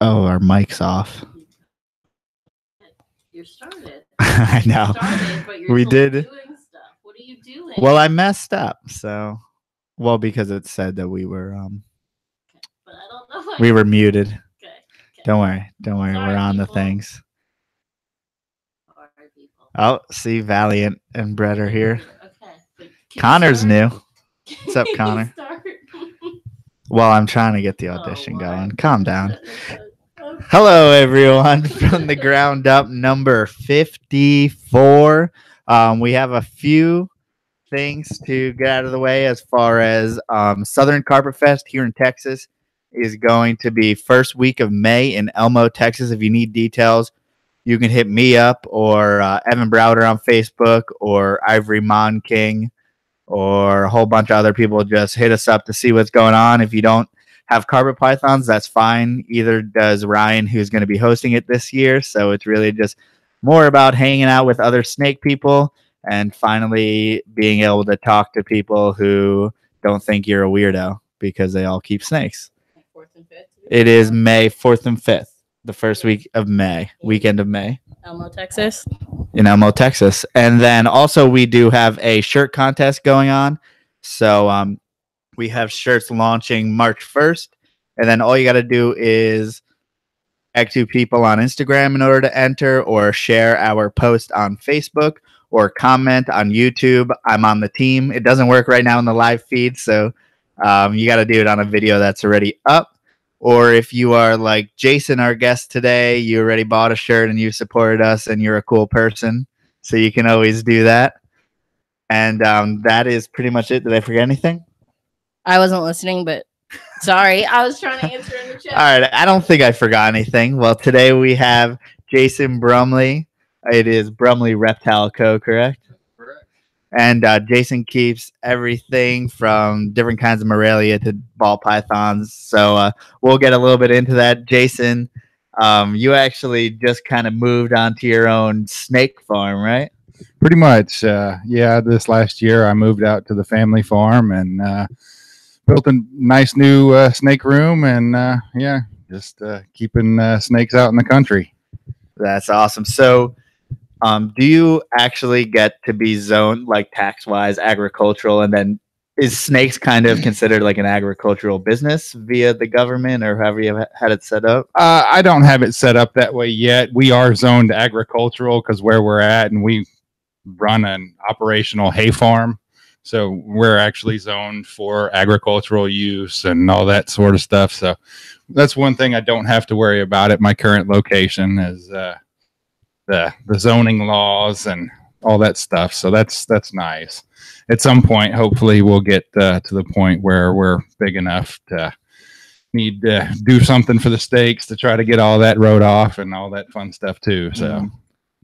Oh, our mic's off. You're started. I know. We did. Doing stuff. What are you doing? Well, I messed up. So, well, because it said that we were but I don't know. We were muted. Okay. Don't worry. Sorry, We're on people. the things. Sorry, people. Oh, see, Valiant and Brett are here. Okay. Connor's new. What's up, Connor? Well, I'm trying to get the audition going. Calm down. Hello, everyone, from the ground up, number 54. We have a few things to get out of the way as far as Southern Carpet Fest here in Texas is going to be first week of May in Elmo, Texas. If you need details, you can hit me up or Evan Browder on Facebook or Ivory Mon King or a whole bunch of other people. Just hit us up to see what's going on. If you don't have carpet pythons, that's fine. Either does Ryan, who's going to be hosting it this year. So it's really just more about hanging out with other snake people and finally being able to talk to people who don't think you're a weirdo because they all keep snakes. 4th and 5th. It is May 4th and 5th, the first week of May, weekend of May. Elmo, Texas. In Elmo, Texas. And then also we do have a shirt contest going on. So we have shirts launching March 1st. And then all you got to do is tag 2 people on Instagram in order to enter or share our post on Facebook or comment on YouTube. I'm on the team. It doesn't work right now in the live feed. So you got to do it on a video that's already up. Or if you are like Jason, our guest today, you already bought a shirt and you supported us and you're a cool person. So you can always do that. And that is pretty much it. Did I forget anything? I wasn't listening, but sorry. I was trying to answer in the chat. All right. I don't think I forgot anything. Well, today we have Jason Bromley. It is Brumley Reptile Co., correct? And Jason keeps everything from different kinds of Morelia to ball pythons. So we'll get a little bit into that. Jason, you actually just kind of moved onto your own snake farm, right? Pretty much. Yeah, this last year I moved out to the family farm and built a nice new snake room. And yeah, just keeping snakes out in the country. That's awesome. So do you actually get to be zoned like tax-wise agricultural, and then is snakes kind of considered like an agricultural business via the government or however you had it set up? I don't have it set up that way yet. We are zoned agricultural because where we're at, and we run an operational hay farm. So we're actually zoned for agricultural use and all that sort of stuff. So that's one thing I don't have to worry about at my current location is the zoning laws and all that stuff. So that's nice. At some point, hopefully we'll get to the point where we're big enough to need to do something for the stakes to try to get all that road off and all that fun stuff too. So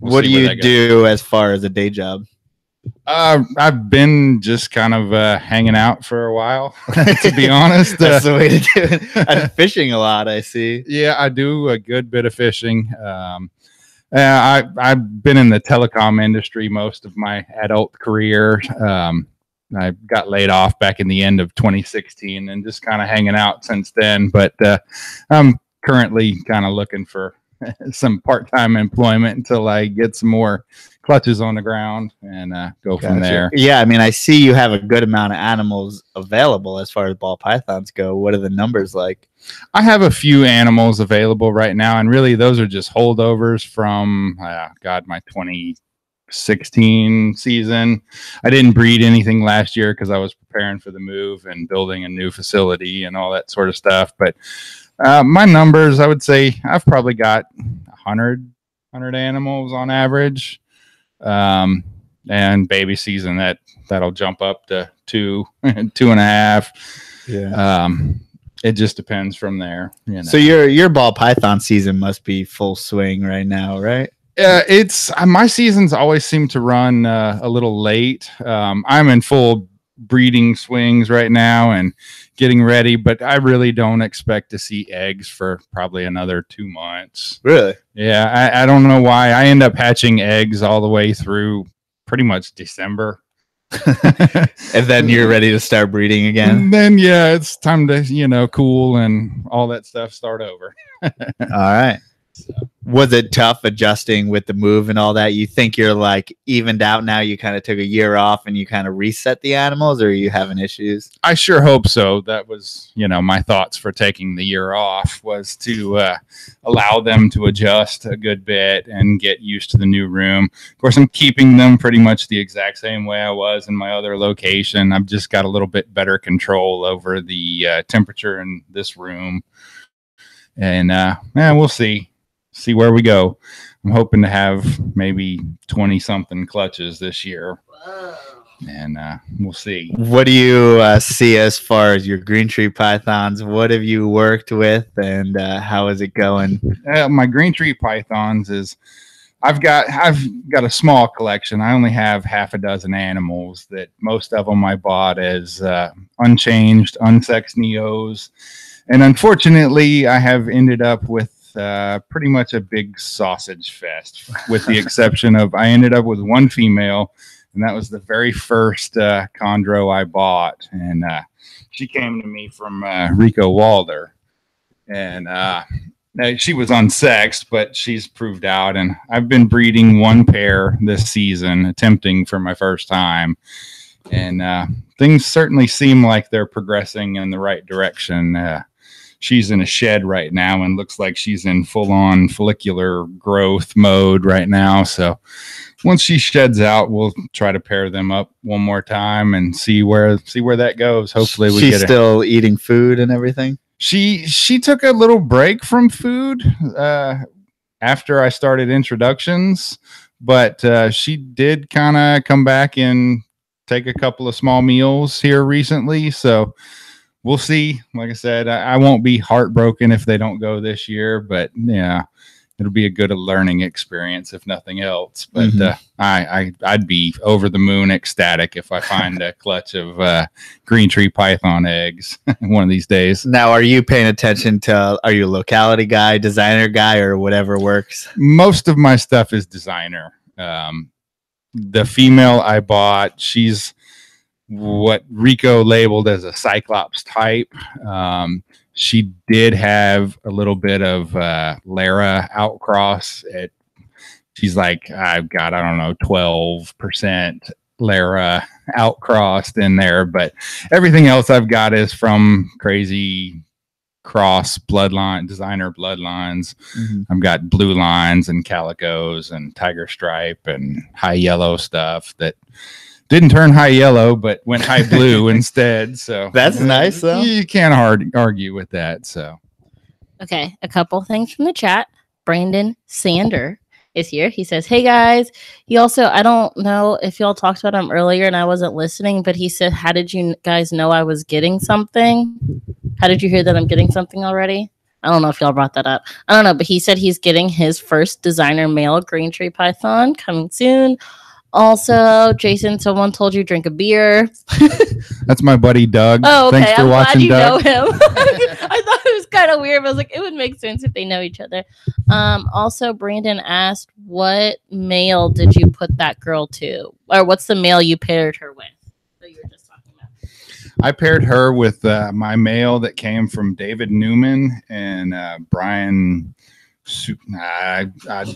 what do you do as far as a day job? I've been just kind of hanging out for a while, to be honest. That's the way to do it. I'm fishing a lot, I see. Yeah, I do a good bit of fishing. I've been in the telecom industry most of my adult career. I got laid off back in the end of 2016 and just kind of hanging out since then. But I'm currently kind of looking for some part-time employment until I get some more clutches on the ground and go from there. Yeah, I mean, I see you have a good amount of animals available as far as ball pythons go. What are the numbers like? I have a few animals available right now, and really those are just holdovers from, my 2016 season. I didn't breed anything last year because I was preparing for the move and building a new facility and all that sort of stuff. But my numbers, I would say I've probably got 100 animals on average. And baby season that'll jump up to 2, 2.5. Yeah. It just depends from there. You know. So your ball python season must be full swing right now, right? It's my seasons always seem to run a little late. I'm in full breeding swings right now and getting ready, but I really don't expect to see eggs for probably another 2 months. Really? Yeah, I don't know why. I end up hatching eggs all the way through pretty much December. And then you're ready to start breeding again. And then, yeah, it's time to, cool and all that stuff start over. All right. Was it tough adjusting with the move and all that? You think you're like evened out now? You kind of took a year off and you kind of reset the animals, or are you having issues? I sure hope so. That was, my thoughts for taking the year off was to allow them to adjust a good bit and get used to the new room. Of course, I'm keeping them pretty much the exact same way I was in my other location. I've just got a little bit better control over the temperature in this room. And we'll see where we go. I'm hoping to have maybe 20 something clutches this year. Whoa. And we'll see. What do you see as far as your green tree pythons? What have you worked with, and how is it going? My green tree pythons is I've got a small collection. I only have half a dozen animals that most of them I bought as unchanged, unsexed neos. And unfortunately, I have ended up with pretty much a big sausage fest, with the exception of I ended up with one female, and that was the very first chondro I bought. And she came to me from Rico Walder. And she was unsexed, but she's proved out. And I've been breeding one pair this season, attempting for my first time. And things certainly seem like they're progressing in the right direction. She's in a shed right now and looks like she's in full-on follicular growth mode right now. So once she sheds out, we'll try to pair them up one more time and see where that goes. Hopefully She's still eating food and everything. She took a little break from food after I started introductions, but she did kind of come back and take a couple of small meals here recently. So we'll see. Like I said, I won't be heartbroken if they don't go this year, but yeah, it'll be a good learning experience if nothing else. But I'd be over the moon ecstatic if I find a clutch of green tree python eggs one of these days. Now, are you paying attention to, are you a locality guy, designer guy, or whatever works? Most of my stuff is designer. The female I bought, she's what Rico labeled as a Cyclops type. She did have a little bit of Lara outcross. She's like, I've got, 12% Lara outcrossed in there, but everything else I've got is from crazy cross bloodline, designer bloodlines. I've got blue lines and calicos and tiger stripe and high yellow stuff that didn't turn high yellow, but went high blue instead. So that's nice, though. You can't argue with that. So, okay, a couple things from the chat. Brandon Sander is here. He says, "Hey guys." He also, I don't know if y'all talked about him earlier and I wasn't listening, but he said, "How did you guys know I was getting something? How did you hear that I'm getting something already?" I don't know if y'all brought that up. I don't know, but he said he's getting his first designer male green tree python coming soon. Also, Jason, someone told you drink a beer. That's my buddy Doug. Oh, okay. Thanks for I'm watching, glad you Doug. know him. I thought it was kind of weird, but I was like, it would make sense if they know each other. Also, Brandon asked, what male did you put that girl to? Or what's the male you paired her with? That you were just talking about. I paired her with my male that came from David Newman and Brian. I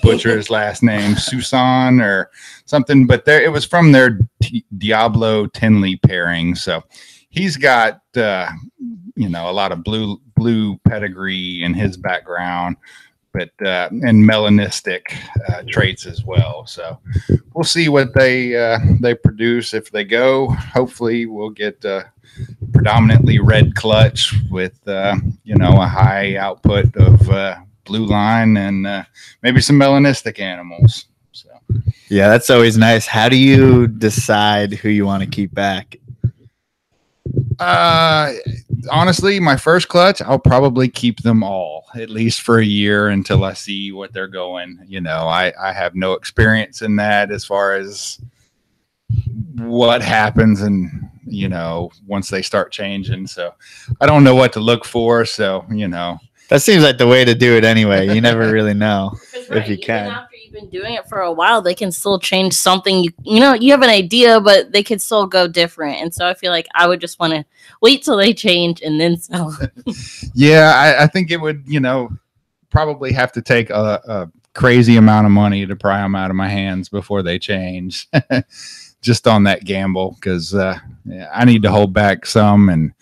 butcher his last name, Susan or something, but it was from their Diablo Tinley pairing. So he's got a lot of blue pedigree in his background, but and melanistic traits as well. So we'll see what they produce if they go. Hopefully we'll get predominantly red clutch with a high output of blue line and maybe some melanistic animals. So yeah, that's always nice. How do you decide who you want to keep back? Honestly, my first clutch, I'll probably keep them all at least for a year until I see what they're going. I have no experience in that as far as what happens and once they start changing. So I don't know what to look for. So that seems like the way to do it anyway. You never really know if you Even can. after you you've been doing it for a while, they can still change something. You have an idea, but they could still go different. And so I feel like I would just want to wait till they change and then sell. Yeah, I think it would, probably have to take a crazy amount of money to pry them out of my hands before they change. Just on that gamble, because I need to hold back some and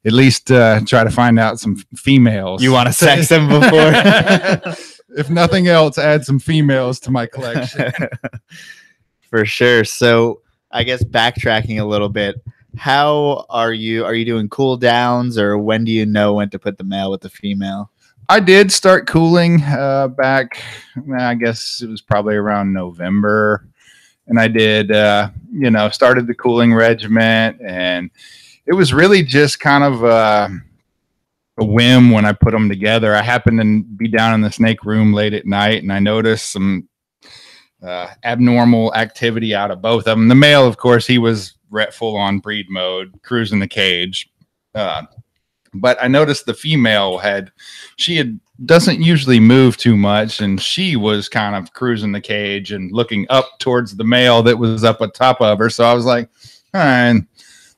at least try to find out some females. You want to sex them before? If nothing else, add some females to my collection. For sure. So I guess backtracking a little bit, how are you doing cool downs, or when do you know when to put the male with the female? I did start cooling back, I guess it was probably around November. And I did, started the cooling regimen, and it was really just kind of a whim when I put them together. I happened to be down in the snake room late at night, and I noticed some abnormal activity out of both of them. The male, of course, he was full on breed mode, cruising the cage. But I noticed the female doesn't usually move too much, and she was kind of cruising the cage and looking up towards the male that was up on top of her. So I was like, all right.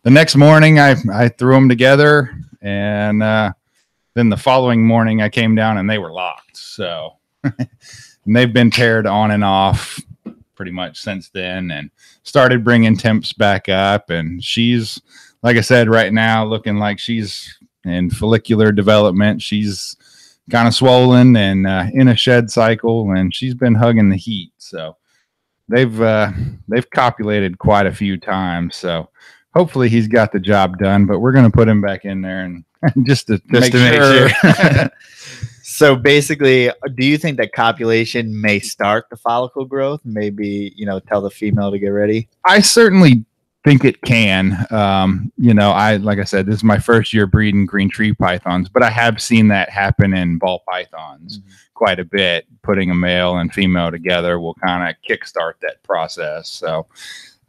The next morning I threw them together, and then the following morning I came down and they were locked. So and they've been paired on and off pretty much since then, and started bringing temps back up. And she's, like I said, right now looking like she's in follicular development. She's kind of swollen and in a shed cycle, and she's been hugging the heat. So they've copulated quite a few times. So hopefully he's got the job done, but we're going to put him back in there and just to make sure. So basically, do you think that copulation may start the follicle growth? Maybe, tell the female to get ready? I certainly think it can. Like I said, this is my first year breeding green tree pythons, but I have seen that happen in ball pythons quite a bit. Putting a male and female together will kind of kickstart that process. So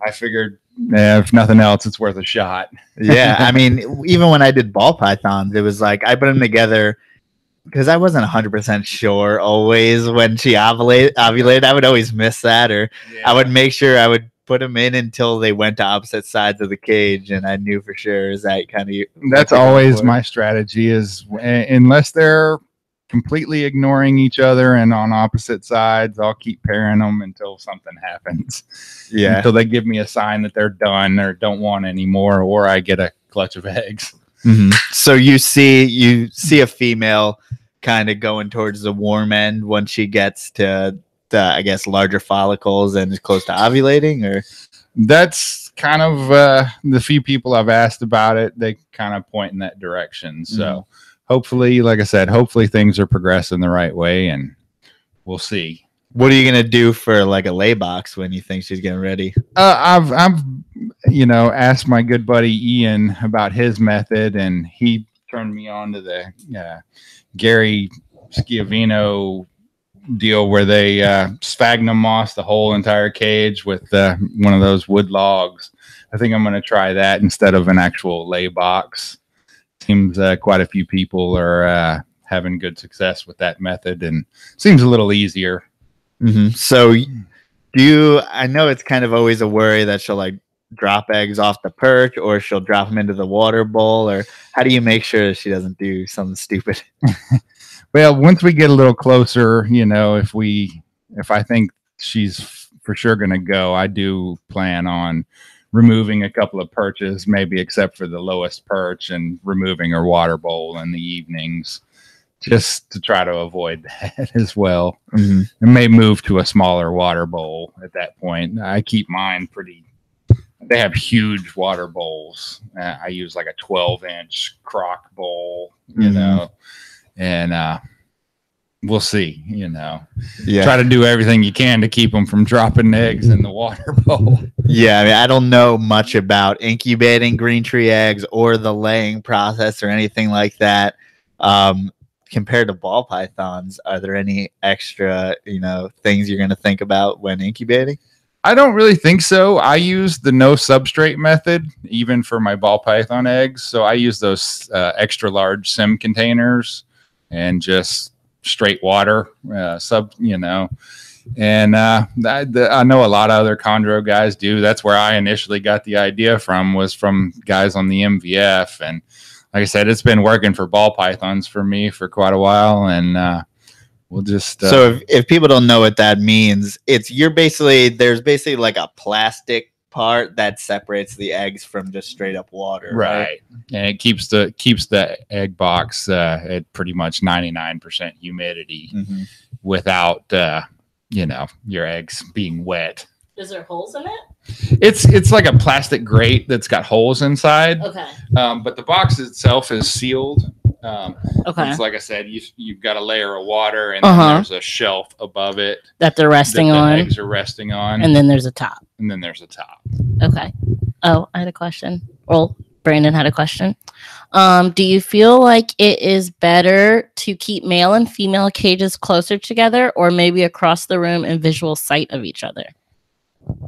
I figured, if nothing else, it's worth a shot. Yeah, I mean, even when I did ball pythons, it was like I put them together because I wasn't 100% sure always when she ovulated. I would always miss that, or I would make sure I would put them in until they went to opposite sides of the cage, and I knew for sure. Is that kind of that's always my strategy, is unless they're completely ignoring each other and on opposite sides, I'll keep pairing them until something happens. Yeah, until they give me a sign that they're done or don't want anymore, or I get a clutch of eggs. So you see a female kind of going towards the warm end once she gets to I guess larger follicles and is close to ovulating, or that's kind of the few people I've asked about it, they kind of point in that direction. So hopefully, like I said, hopefully things are progressing the right way, and we'll see. What are you gonna do for like a lay box when you think she's getting ready? I've asked my good buddy Ian about his method, and he turned me on to the Gary Schiavino deal where they sphagnum moss the whole entire cage with one of those wood logs. I think I'm going to try that instead of an actual lay box. Seems quite a few people are having good success with that method, and seems a little easier. So I know it's kind of always a worry that she'll like drop eggs off the perch, or she'll drop them into the water bowl, or how do you make sure that she doesn't do something stupid? Well, once we get a little closer, if I think she's for sure going to go, I do plan on removing a couple of perches, maybe except for the lowest perch, and removing her water bowl in the evenings, just to try to avoid that as well. And may move to a smaller water bowl at that point. I keep mine they have huge water bowls. I use like a 12-inch crock bowl, and we'll see, try to do everything you can to keep them from dropping eggs in the water bowl. Yeah, I mean, I don't know much about incubating green tree eggs or the laying process or anything like that. Compared to ball pythons, are there any extra, things you're going to think about when incubating? I don't really think so. I use the no substrate method, even for my ball python eggs. So I use those extra large sim containers and just straight water, And I know a lot of other chondro guys do. That's where I initially got the idea from, was from guys on the MVF. And like I said, it's been working for ball pythons for me for quite a while. And we'll just so if people don't know what that means, there's basically like a plastic part that separates the eggs from just straight up water, right? And it keeps the egg box at pretty much 99% humidity without your eggs being wet. Is there holes in it? It's like a plastic grate that's got holes inside. Okay. But the box itself is sealed. Okay. It's like I said, you've got a layer of water, and then there's a shelf above it that they're resting on. The eggs are resting on, and then there's a top. Okay. Oh, I had a question. Well, Brandon had a question. Do you feel like it is better to keep male and female cages closer together, or maybe across the room in visual sight of each other?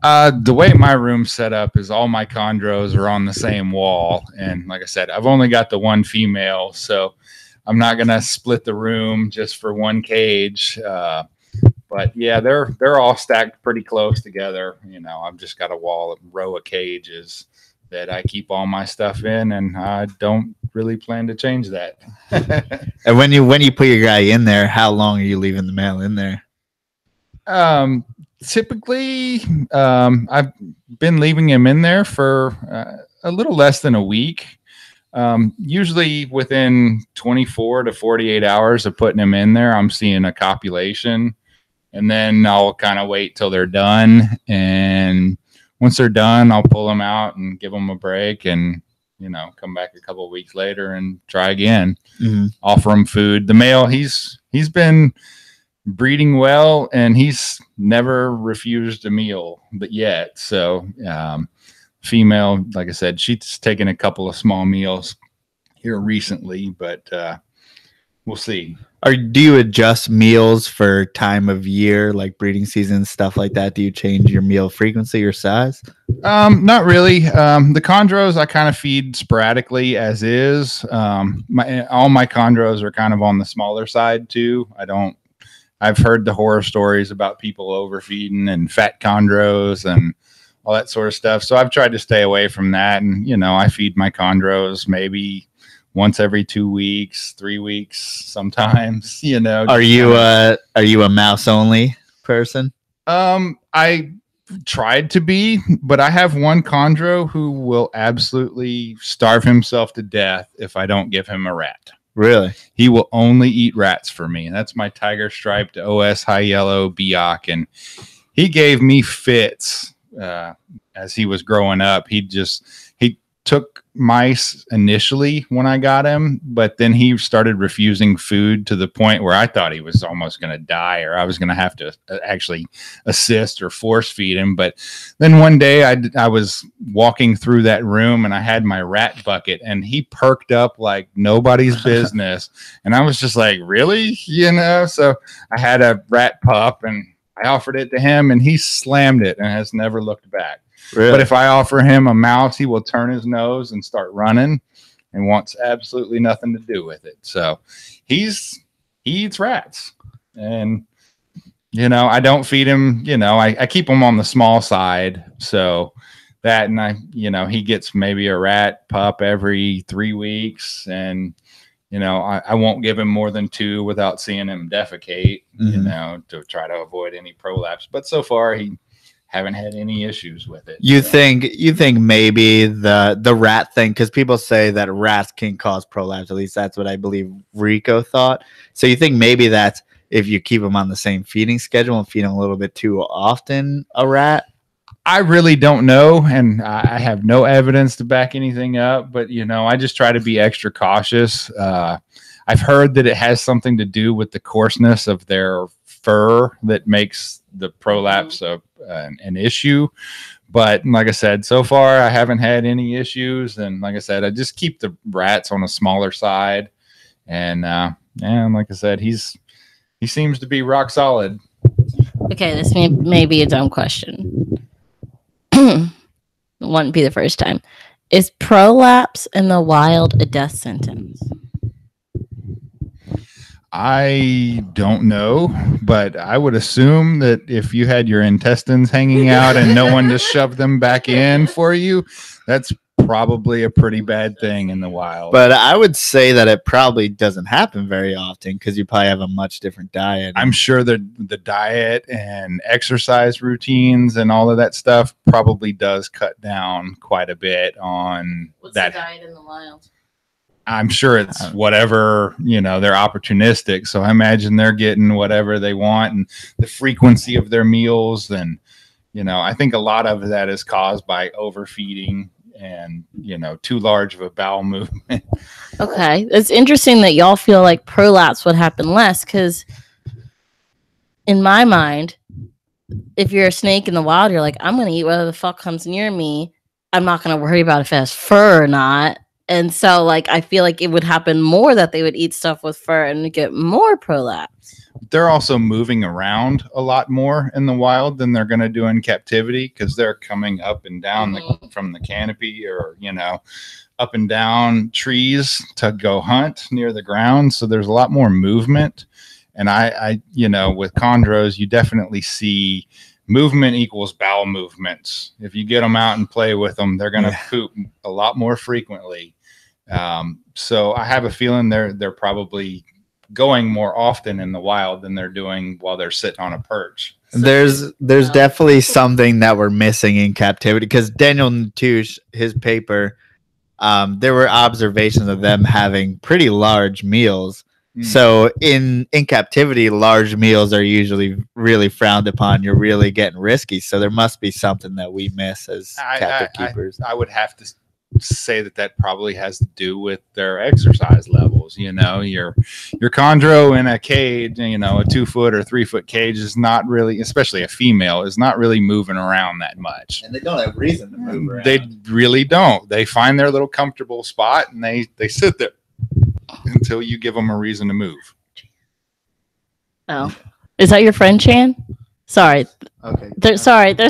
The way my room's set up is all my chondros are on the same wall. And like I said, I've only got the one female, so I'm not going to split the room just for one cage. But yeah, they're all stacked pretty close together. I've just got a row of cages that I keep all my stuff in, and I don't really plan to change that. And when you put your guy in there, how long are you leaving the male in there? Typically, I've been leaving him in there for a little less than a week. Usually within 24 to 48 hours of putting him in there, I'm seeing a copulation, and then I'll kind of wait till they're done. And once they're done, I'll pull them out and give them a break, and come back a couple of weeks later and try again. Offer him food. The male, he's been breeding well, and he's never refused a meal but yet. So female, like I said, she's taken a couple of small meals here recently, but we'll see. Do you adjust meals for time of year, like breeding season, stuff like that? Do you change your meal frequency or size? Not really. The chondros I kind of feed sporadically as is. All my chondros are kind of on the smaller side too. I've heard the horror stories about people overfeeding and fat chondros and all that sort of stuff. So I've tried to stay away from that. And, I feed my chondros maybe once every 2 weeks, 3 weeks, sometimes, Are you a mouse only person? I tried to be, but I have one chondro who will absolutely starve himself to death if I don't give him a rat. Really? He will only eat rats for me. And that's my tiger striped OS high yellow Biak. And he gave me fits as he was growing up. He took mice initially when I got him, but then he started refusing food to the point where I thought he was almost going to die, or I was going to have to actually assist or force feed him. But then one day I was walking through that room, and I had my rat bucket, and he perked up like nobody's business. And I was just like, really? So I had a rat pup, and I offered it to him, and he slammed it and has never looked back. Really? But if I offer him a mouse, he will turn his nose and start running and wants absolutely nothing to do with it. So he eats rats. And, I don't feed him, I keep him on the small side. So that, and he gets maybe a rat pup every 3 weeks. And, I won't give him more than 2 without seeing him defecate, to try to avoid any prolapse. But so far, he haven't had any issues with it. You think maybe the rat thing, because people say that rats can cause prolapse, at least that's what I believe Rico thought. So you think maybe that's if you keep them on the same feeding schedule and feed them a little bit too often, a rat? I really don't know, and I have no evidence to back anything up, but I just try to be extra cautious. I've heard that it has something to do with the coarseness of their fur that makes the prolapse an issue. But like I said, so far I haven't had any issues. And like I said, I just keep the rats on a smaller side. And like I said, he seems to be rock solid. Okay, this may be a dumb question. Wouldn't be the first time. Is prolapse in the wild a death sentence? I don't know, but I would assume that if you had your intestines hanging out and no one to shove them back in for you, that's probably a pretty bad thing in the wild. But I would say that it probably doesn't happen very often because you probably have a much different diet. I'm sure that the diet and exercise routines and all of that stuff probably does cut down quite a bit on What's that. the diet in the wild? I'm sure it's whatever, they're opportunistic. So I imagine they're getting whatever they want and the frequency of their meals. And, I think a lot of that is caused by overfeeding and, too large of a bowel movement. Okay. It's interesting that y'all feel like prolapse would happen less because in my mind, if you're a snake in the wild, you're like, I'm going to eat whatever the fuck comes near me. I'm not going to worry about if it has fur or not. And so, like, I feel like it would happen more that they would eat stuff with fur and get more prolapse. They're also moving around a lot more in the wild than they're going to do in captivity because they're coming up and down from the canopy or, up and down trees to go hunt near the ground. So there's a lot more movement. And I with chondros, you definitely see movement equals bowel movements. If you get them out and play with them, they're going to poop a lot more frequently. So I have a feeling they're probably going more often in the wild than they're doing while they're sitting on a perch. There's definitely something that we're missing in captivity because Daniel Natouche, his paper, there were observations of them having pretty large meals. So in captivity, large meals are usually really frowned upon. You're really getting risky. So there must be something that we miss as captive keepers. I would have to say that probably has to do with their exercise levels. Your chondro in a cage, a 2 foot or 3 foot cage is not really, especially a female, is not really moving around that much. And they don't have reason to move around. They really don't. They find their little comfortable spot and they sit there until you give them a reason to move. Oh, is that your friend Chan? Sorry. Okay. There's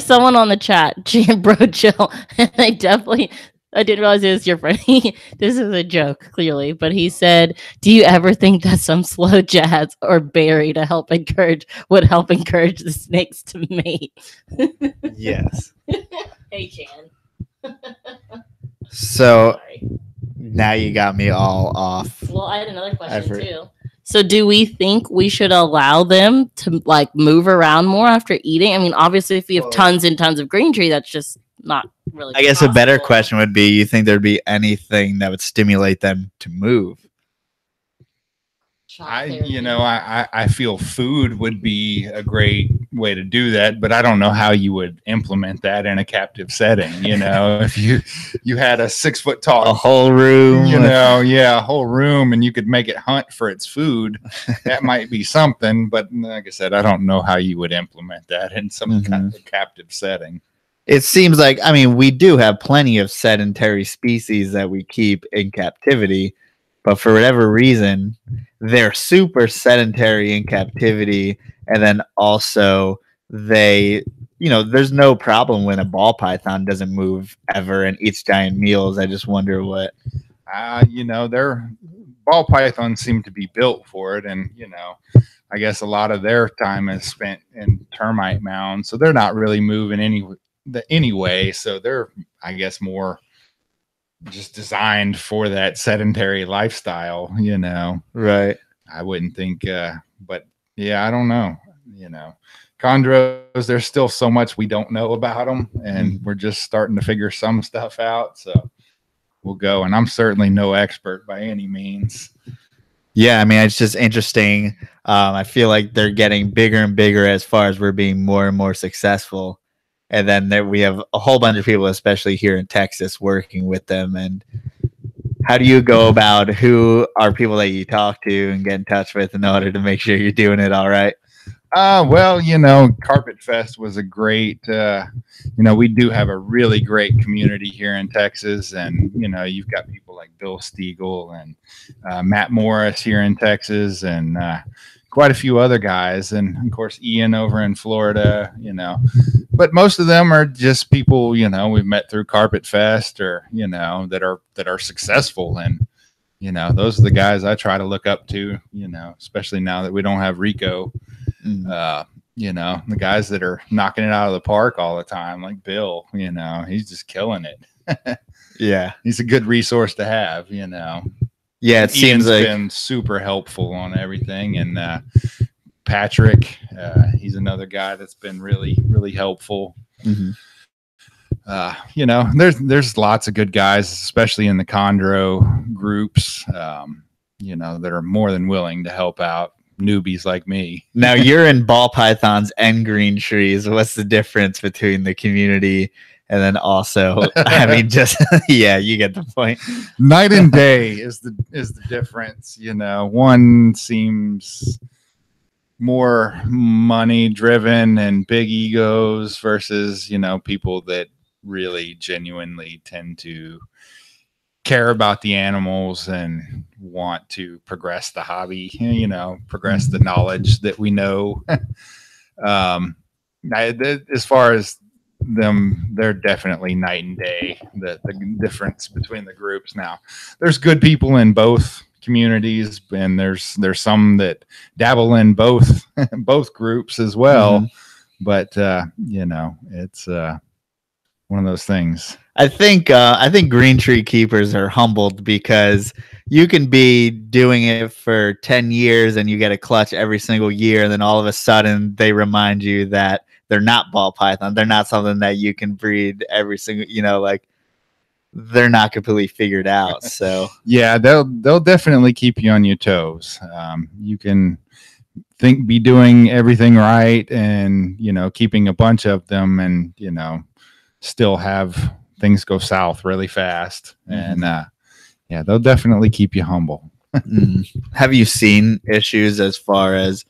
someone on the chat, Chan Bro Chill, and I didn't realize it was your friend. This is a joke, clearly, but he said, "Do you ever think that some slow jazz or berry would help encourage the snakes to mate?" Yes. Hey, Chan. So. Sorry. Now you got me all off. Well, I had another question too. So do we think we should allow them to like move around more after eating? I mean, obviously if we have tons and tons of green tree, that's just not really I guess possible. A better question would be, you think there'd be anything that would stimulate them to move? I feel food would be a great way to do that, but I don't know how you would implement that in a captive setting. If you had a 6 foot tall, a whole room, a whole room, and you could make it hunt for its food, that might be something. But like I said, I don't know how you would implement that in some kind of captive setting. It seems like, we do have plenty of sedentary species that we keep in captivity. But for whatever reason, they're super sedentary in captivity. And then also there's no problem when a ball python doesn't move ever and eats giant meals. I just wonder what. Their ball pythons seem to be built for it. And, I guess a lot of their time is spent in termite mounds. So they're not really moving anyway. So they're, I guess, more just designed for that sedentary lifestyle, Right. I wouldn't think, but yeah, I don't know, chondros, there's still so much we don't know about them, and we're just starting to figure some stuff out. So we'll go, and I'm certainly no expert by any means. Yeah, it's just interesting. I feel like they're getting bigger and bigger as far as we're being more and more successful. And then we have a whole bunch of people, especially here in Texas, working with them. And how do you go about who are people that you talk to and get in touch with in order to make sure you're doing it all right? Well, Carpet Fest was a great, we do have a really great community here in Texas. And, you've got people like Bill Stiegel and Matt Morris here in Texas and quite a few other guys. And, of course, Ian over in Florida, But most of them are just people, we've met through Carpet Fest or, that are successful. And, you know, those are the guys I try to look up to, you know, especially now that we don't have Rico. You know, the guys that are knocking it out of the park all the time, like Bill, you know, he's just killing it. Yeah. He's a good resource to have, you know. Yeah, it seems like been super helpful on everything. And Patrick, he's another guy that's been really, really helpful. You know, there's lots of good guys, especially in the chondro groups, you know, that are more than willing to help out newbies like me. Now you're in ball pythons and green trees. What's the difference between the community and then also, I mean, just yeah, you get the point. Night and day is the difference. You know, one seems more money driven and big egos versus, you know, people that really genuinely tend to care about the animals and want to progress the hobby, you know, progress the knowledge that we know. As far as them, they're definitely night and day, the difference between the groups. Now there's good people in both communities, and there's some that dabble in both groups as well. But you know, it's one of those things. I think green tree keepers are humbled because you can be doing it for 10 years and you get a clutch every single year, and then all of a sudden they remind you that they're not ball python. They're not something that you can breed every single, you know, like they're not completely figured out. So yeah, they'll definitely keep you on your toes. You can be doing everything right and, you know, keeping a bunch of them, and, you know, still have things go south really fast. And yeah, they'll definitely keep you humble. Have you seen issues as far as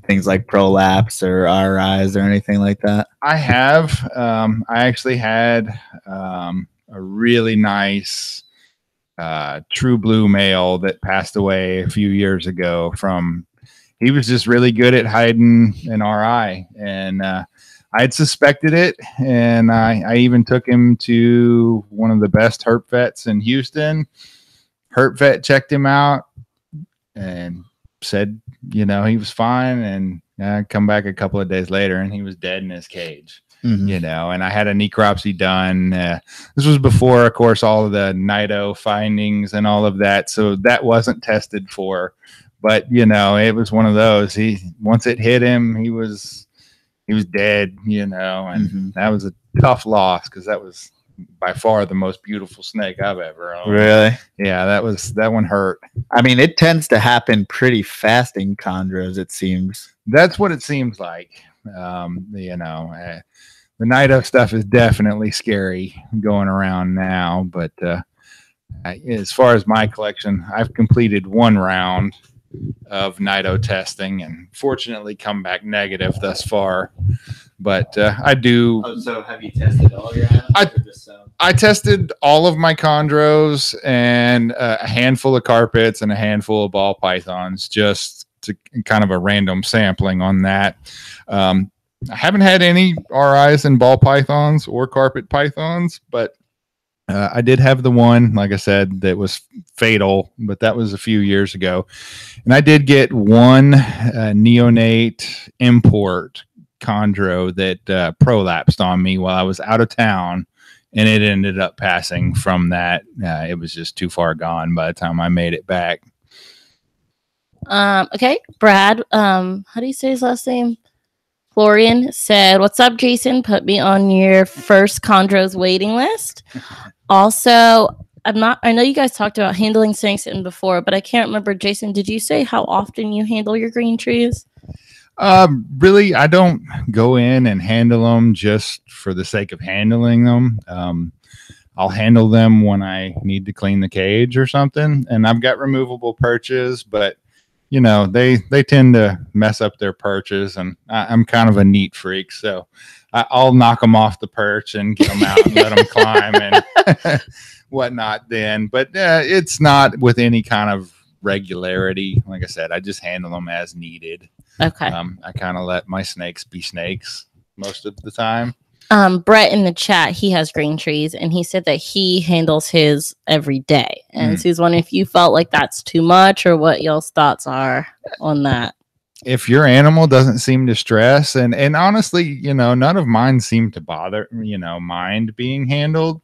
things like prolapse or RIs or anything like that? I have. I actually had a really nice true blue male that passed away a few years ago he was just really good at hiding an RI, and I had suspected it, and I even took him to one of the best herp vets in Houston. Herp vet checked him out and said, you know, he was fine. And I come back a couple of days later and he was dead in his cage, you know, and I had a necropsy done. This was before, of course, all of the NITO findings and all of that. So that wasn't tested for, but, you know, it was one of those. Once it hit him, he was dead, you know, and that was a tough loss because that was by far the most beautiful snake I've ever owned. Really? Yeah, that one hurt. I mean, it tends to happen pretty fast in chondros, it seems. That's what it seems like. You know, the NITO stuff is definitely scary going around now, but as far as my collection, I've completed one round of NITO testing and fortunately come back negative thus far. But I do. Oh, so have you tested all your animals? I tested all of my chondros and a handful of carpets and a handful of ball pythons, just to kind of a random sampling on that. I haven't had any RIs in ball pythons or carpet pythons, but I did have the one, like I said, that was fatal, but that was a few years ago. And I did get one neonate import chondro that prolapsed on me while I was out of town, and it ended up passing from that. It was just too far gone by the time I made it back. Okay, Brad, how do you say his last name? Florian said, "What's up, Jason? Put me on your first chondros waiting list." Also, I know you guys talked about handling snakes in before, but I can't remember. Jason, did you say how often you handle your green trees? Really, I don't go in and handle them just for the sake of handling them. I'll handle them when I need to clean the cage or something. And I've got removable perches, but you know, they tend to mess up their perches, and I'm kind of a neat freak. So I'll knock them off the perch and get them out and let them climb and whatnot then. But it's not with any kind of regularity. Like I said, I just handle them as needed. Okay. I kind of let my snakes be snakes most of the time. Brett in the chat, he has green trees, and he said that he handles his every day. And so he's wondering if you felt like that's too much, or what y'all's thoughts are on that. If your animal doesn't seem to stress, and honestly, you know, none of mine seem to bother, you know, mind being handled.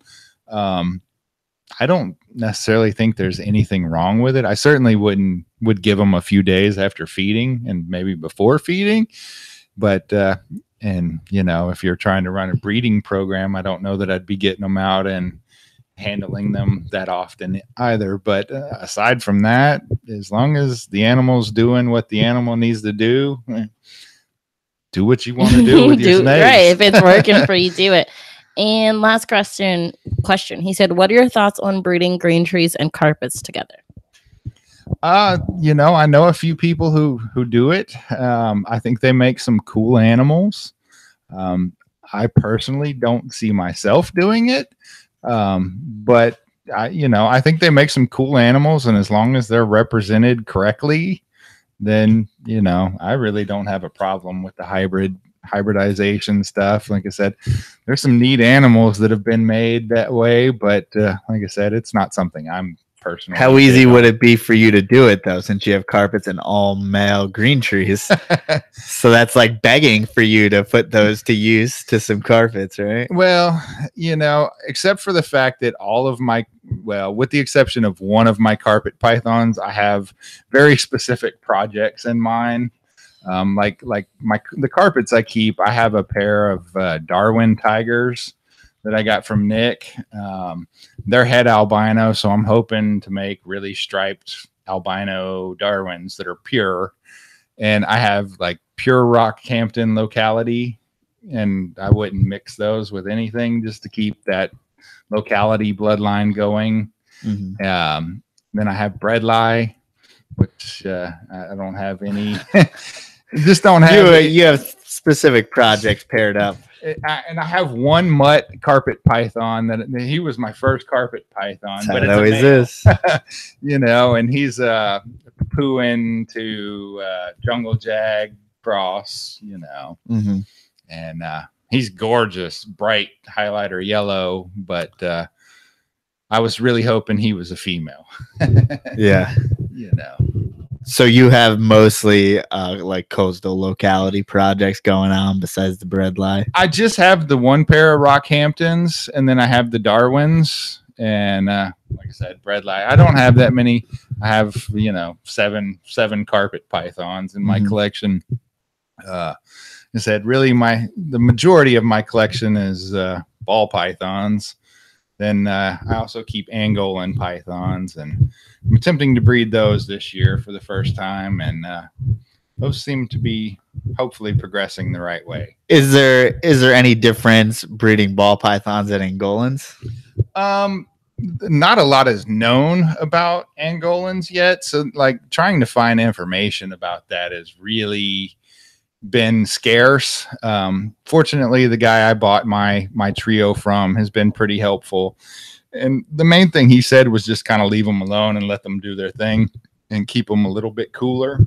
I don't necessarily think there's anything wrong with it. I certainly would give them a few days after feeding and maybe before feeding, but and you know, if you're trying to run a breeding program, I don't know that I'd be getting them out and handling them that often either. But aside from that, as long as the animal's doing what the animal needs to do what you want to do with your snakes. Right, if it's working for you, do it. And last question, he said, what are your thoughts on breeding green trees and carpets together? You know, I know a few people who do it. I think they make some cool animals. I personally don't see myself doing it. But I think they make some cool animals, and as long as they're represented correctly, then, you know, I really don't have a problem with the hybridization stuff. Like I said, there's some neat animals that have been made that way, but like I said, it's not something I'm personally. How easy would it be for you to do it though, since you have carpets and all male green trees? So that's like begging for you to put those to use to some carpets, right? Well, you know, except for the fact that with the exception of one of my carpet pythons, I have very specific projects in mind. Like the carpets I keep, I have a pair of Darwin tigers that I got from Nick. They're het albino, so I'm hoping to make really striped albino Darwins that are pure. And I have like pure Rockhampton locality, and I wouldn't mix those with anything just to keep that locality bloodline going. Mm-hmm. Then I have Bredli, which I don't have any. Just don't have. You have specific projects paired up. And I have one mutt carpet python that he was my first carpet python. But it always is. You know, and he's pooing to jungle jag cross, you know. Mm-hmm. And he's gorgeous, bright highlighter yellow, but I was really hoping he was a female. Yeah. You know. So you have mostly like coastal locality projects going on besides the Bredli? I just have the one pair of Rockhamptons, and then I have the Darwins, and like I said, Bredli. I don't have that many. I have, you know, seven carpet pythons in my collection. I said, really, the majority of my collection is ball pythons. Then I also keep Angolan pythons, and I'm attempting to breed those this year for the first time, and those seem to be hopefully progressing the right way. Is there any difference breeding ball pythons and Angolans? Not a lot is known about Angolans yet, so like trying to find information about that has really been scarce. Fortunately, the guy I bought my trio from has been pretty helpful, and the main thing he said was just kind of leave them alone and let them do their thing and keep them a little bit cooler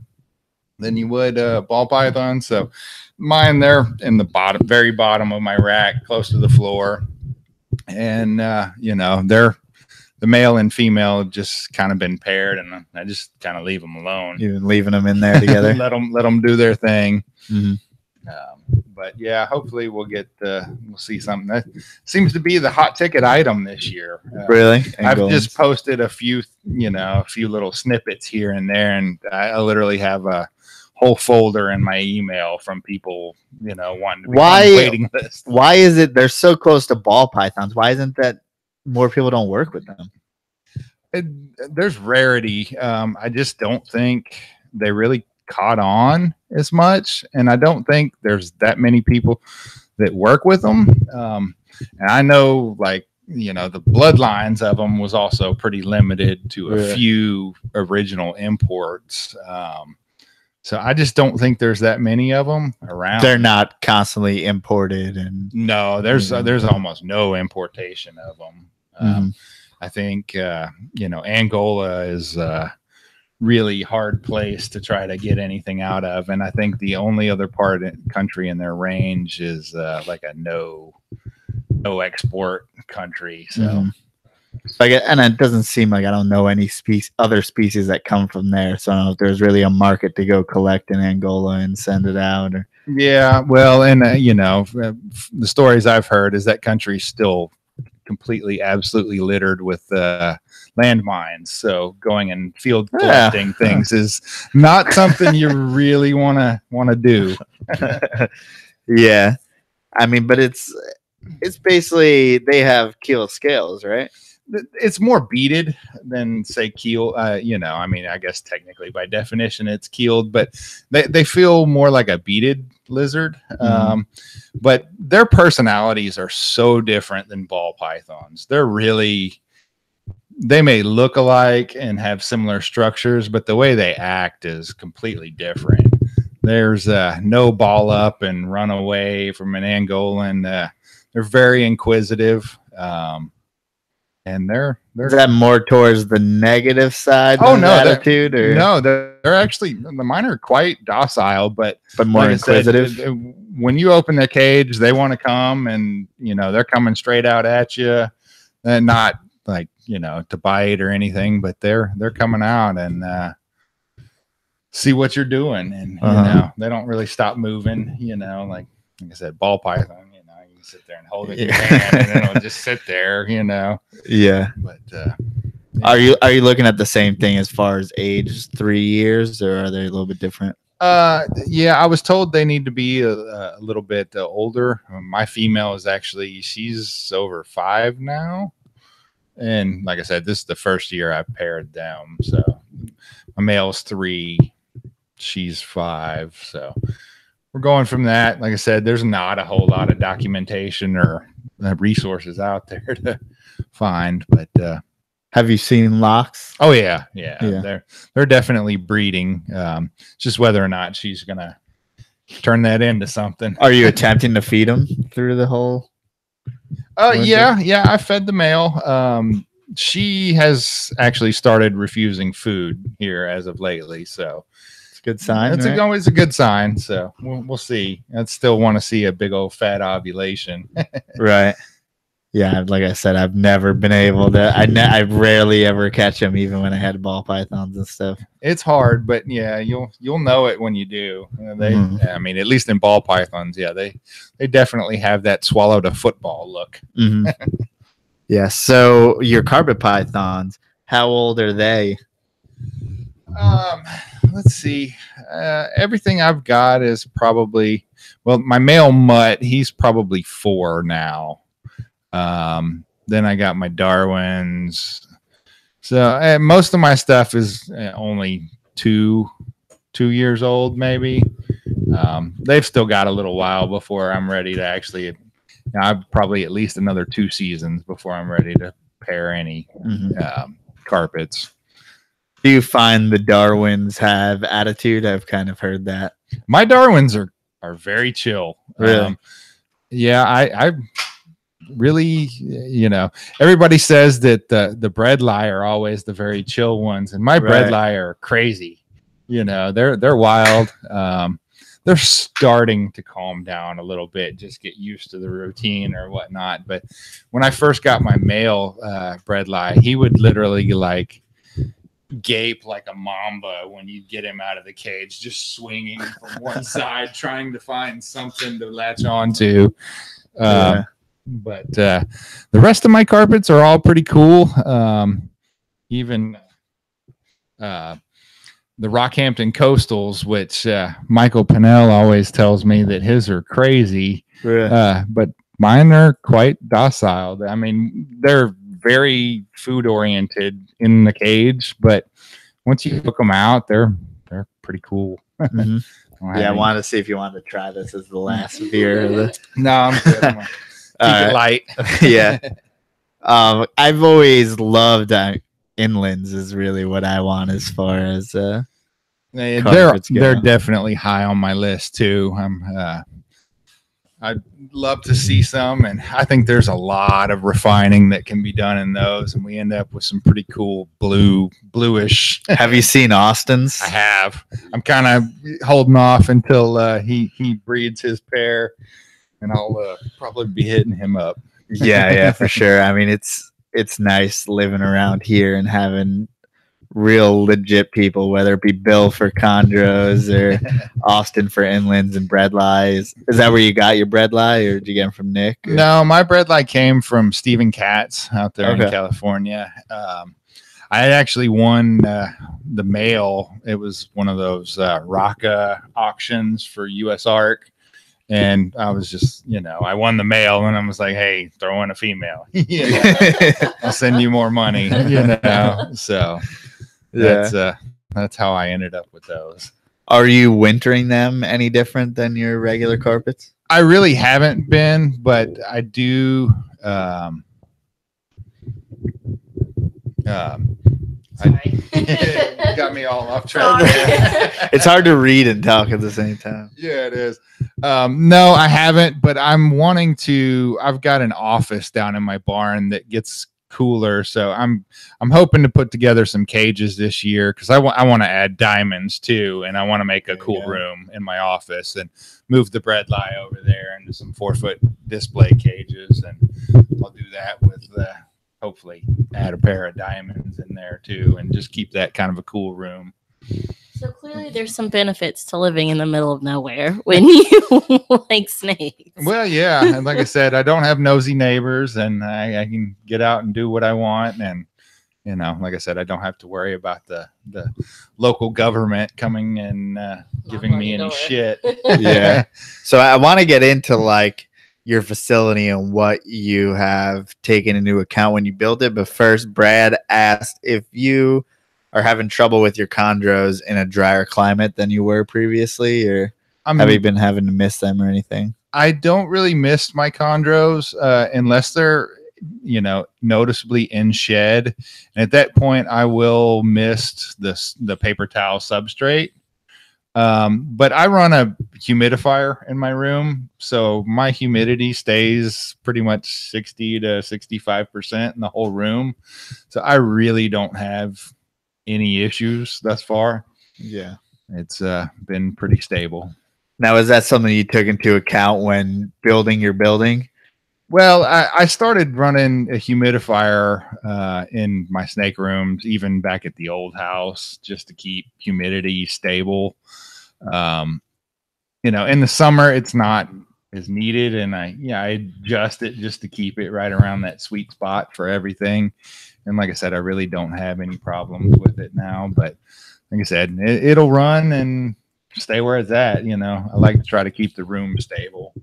than you would ball python. So mine, they're in the very bottom of my rack, close to the floor, and you know, they're the male and female have just kind of been paired, and I just kind of leave them alone. You've been leaving them in there together. let them do their thing. Mm-hmm. But yeah, hopefully we'll see something that seems to be the hot ticket item this year. Really? I've just posted a few little snippets here and there, and I literally have a whole folder in my email from people, you know, wanting to be on the waiting list. Why is it they're so close to ball pythons? Why isn't that more people don't work with them? There's rarity. I just don't think they really caught on as much, and I don't think there's that many people that work with them. And I know, like, you know, the bloodlines of them was also pretty limited to a few original imports. So I just don't think there's that many of them around. They're not constantly imported, and no, there's almost no importation of them. I think you know, Angola is really hard place to try to get anything out of, and I think the only other country in their range is like a no no export country. So. Mhm. And it doesn't seem like I don't know any other species that come from there. So I don't know if there's really a market to go collect in Angola and send it out. Or... Yeah, well, and the stories I've heard is that country's still completely, absolutely littered with landmines. So going and field collecting things is not something you really want to do. Yeah, I mean, but it's basically they have keel scales, right? It's more beaded than say keel. I mean, I guess technically by definition it's keeled, but they feel more like a beaded lizard. But their personalities are so different than ball pythons. They may look alike and have similar structures, but the way they act is completely different. There's no ball up and run away from an Angolan. They're very inquisitive. And they're is that more towards the negative side? Oh no, attitude or no, they're actually mine are quite docile, but more like inquisitive. When you open the cage, they want to come, and they're coming straight out at you, and not like to bite or anything, but they're coming out and see what you're doing, and they don't really stop moving. Like I said, ball python. Sit there and hold it in your hand, and then it'll just sit there, Yeah. But are you looking at the same thing as far as age, 3 years, or are they a little bit different? Yeah, I was told they need to be a little bit older. My female is she's over 5 now, and like I said, this is the first year I paired them. So my male's 3, she's 5, so. We're going from that. Like I said, there's not a whole lot of documentation or resources out there to find. But have you seen locks? Oh yeah. They're definitely breeding. Just whether or not she's gonna turn that into something. Are you attempting to feed them through the whole? Yeah. I fed the male. She has actually started refusing food here as of lately. So. Good sign. That's always a good sign. So we'll see. I'd still want to see a big old fat ovulation. Right. Yeah. Like I said, I've never been able to. I rarely ever catch them, even when I had ball pythons and stuff. It's hard, but yeah, you'll know it when you do. I mean, at least in ball pythons, yeah, they definitely have that swallowed a football look. Mm-hmm. Yeah. So your carpet pythons, how old are they? Let's see. Everything I've got is probably my male mutt. He's probably 4 now. Then I got my Darwins. So most of my stuff is only 2 years old, maybe. They've still got a little while before I'm ready to actually. I've probably at least another 2 seasons before I'm ready to pair any carpets. Do you find the Darwins have attitude? I've kind of heard that. My Darwins are very chill. Really? Yeah, I really, everybody says that the bredli are always the very chill ones, and my bredli are crazy. They're wild. They're starting to calm down a little bit, just get used to the routine or whatnot. But when I first got my male bredli, he would literally gape like a mamba when you get him out of the cage, just swinging from one side, trying to find something to latch on to. But the rest of my carpets are all pretty cool. Even the Rockhampton Coastals, which Michael Pinnell always tells me that his are crazy. But mine are quite docile. I mean, they're very food oriented in the cage, but once you hook them out, they're pretty cool. Mm-hmm. Yeah, I wanted to see if you wanted to try this as the last beer. No, I'm good. Keep it light. Yeah. I've always loved inlands is really what I want as far as they're definitely high on my list too. I'd love to see some, and I think there's a lot of refining that can be done in those, and we end up with some pretty cool bluish. Have you seen Austin's? I have. I'm kind of holding off until he breeds his pair, and I'll probably be hitting him up. Yeah, for sure. I mean, it's nice living around here and having real legit people, whether it be Bill for chondros or Austin for inlands and breadlies. Is that where you got your breadlie, or did you get them from Nick? Or? No, my breadlie came from Stephen Katz out there in Okay. California. I had actually won the male. It was one of those Rocca auctions for US Arc. And I was just, I won the male, and I was like, hey, throw in a female. I'll send you more money, So that's how I ended up with those. Are you wintering them any different than your regular carpets? I really haven't been, but I do. Got me all off track. It's hard to read and talk at the same time. Yeah, it is. No, I haven't, but I'm wanting to. I've got an office down in my barn that gets cooler, so I'm hoping to put together some cages this year because I want to add diamonds too, and I want to make a cool room in my office and move the breadlie over there into some 4-foot display cages, and I'll do that with hopefully add a pair of diamonds in there too, and just keep that kind of a cool room. So clearly there's some benefits to living in the middle of nowhere when you like snakes. Well, yeah. And like I said, I don't have nosy neighbors, and I can get out and do what I want. And, like I said, I don't have to worry about the local government coming and giving me any shit. Yeah. So I want to get into like your facility and what you have taken into account when you built it. But first, Brad asked if you are having trouble with your chondros in a drier climate than you were previously, or have you been having to miss them or anything? I don't really miss my chondros unless they're, noticeably in shed. And at that point, I will miss the paper towel substrate. But I run a humidifier in my room, so my humidity stays pretty much 60 to 65% in the whole room. So I really don't have any issues thus far. Yeah, it's been pretty stable. Now, is that something you took into account when building your building? Well, I started running a humidifier in my snake rooms, even back at the old house, just to keep humidity stable. In the summer it's not as needed, and I adjust it just to keep it right around that sweet spot for everything. And like I said, I really don't have any problems with it now, but like I said, it'll run and stay where it's at. I like to try to keep the room stable.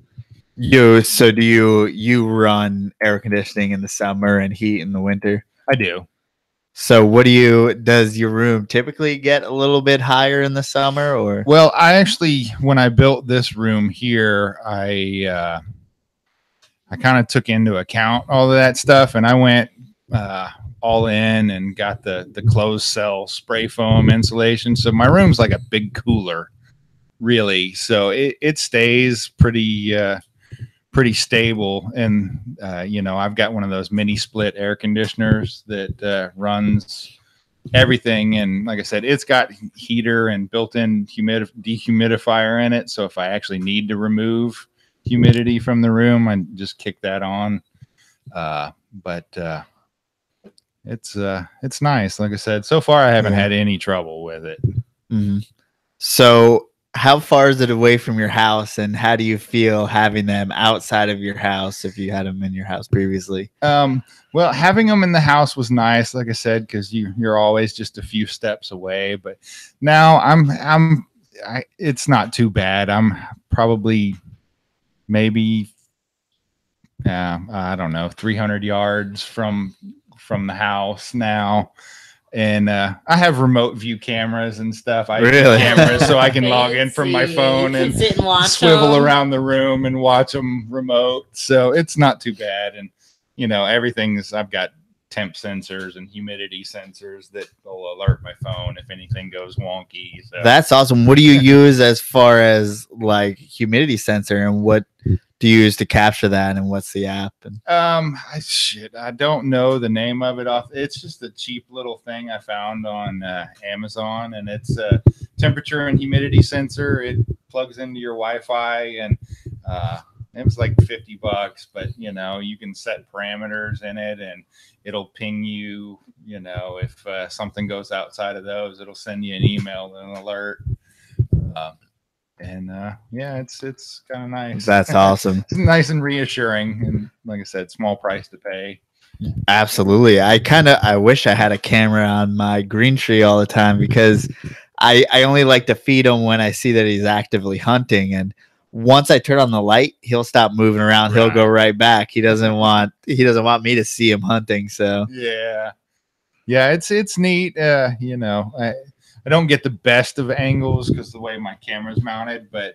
So do you run air conditioning in the summer and heat in the winter? I do. So does your room typically get a little bit higher in the summer, or? Well, I actually, when I built this room here, I kind of took into account all of that stuff, and I went all in and got the closed cell spray foam insulation. So my room's like a big cooler, really. So it stays pretty stable. And, I've got one of those mini split air conditioners that runs everything. And like I said, it's got heater and built-in dehumidifier in it. So if I actually need to remove humidity from the room, I just kick that on. But it's nice. Like I said, so far I haven't had any trouble with it. Mm-hmm. So how far is it away from your house, and how do you feel having them outside of your house if you had them in your house previously? Well, having them in the house was nice, like I said, because you're always just a few steps away. But now it's not too bad. I'm probably maybe I don't know, 300 yards from the house now. And I have remote view cameras and stuff. Cameras, so I can log in from my phone and sit and watch swivel around the room and watch them remote. So it's not too bad. And I've got temp sensors and humidity sensors that will alert my phone if anything goes wonky. So that's awesome. What do you use as far as like humidity sensor, and what do you use to capture that, and what's the app? I don't know the name of it off. It's just a cheap little thing I found on Amazon, and it's a temperature and humidity sensor. It plugs into your Wi-Fi, and It was like $50, but you know, you can set parameters in it and it'll ping you, you know, if something goes outside of those, it'll send you an email, an alert. Yeah, it's kind of nice. That's awesome. It's nice and reassuring. And like I said, small price to pay. Absolutely. I wish I had a camera on my green tree all the time, because I only like to feed him when I see that he's actively hunting. And once I turn on the light, he'll stop moving around. Right. He'll go right back. He doesn't want me to see him hunting. So yeah, it's neat. You know, I don't get the best of angles because the way my camera's mounted, but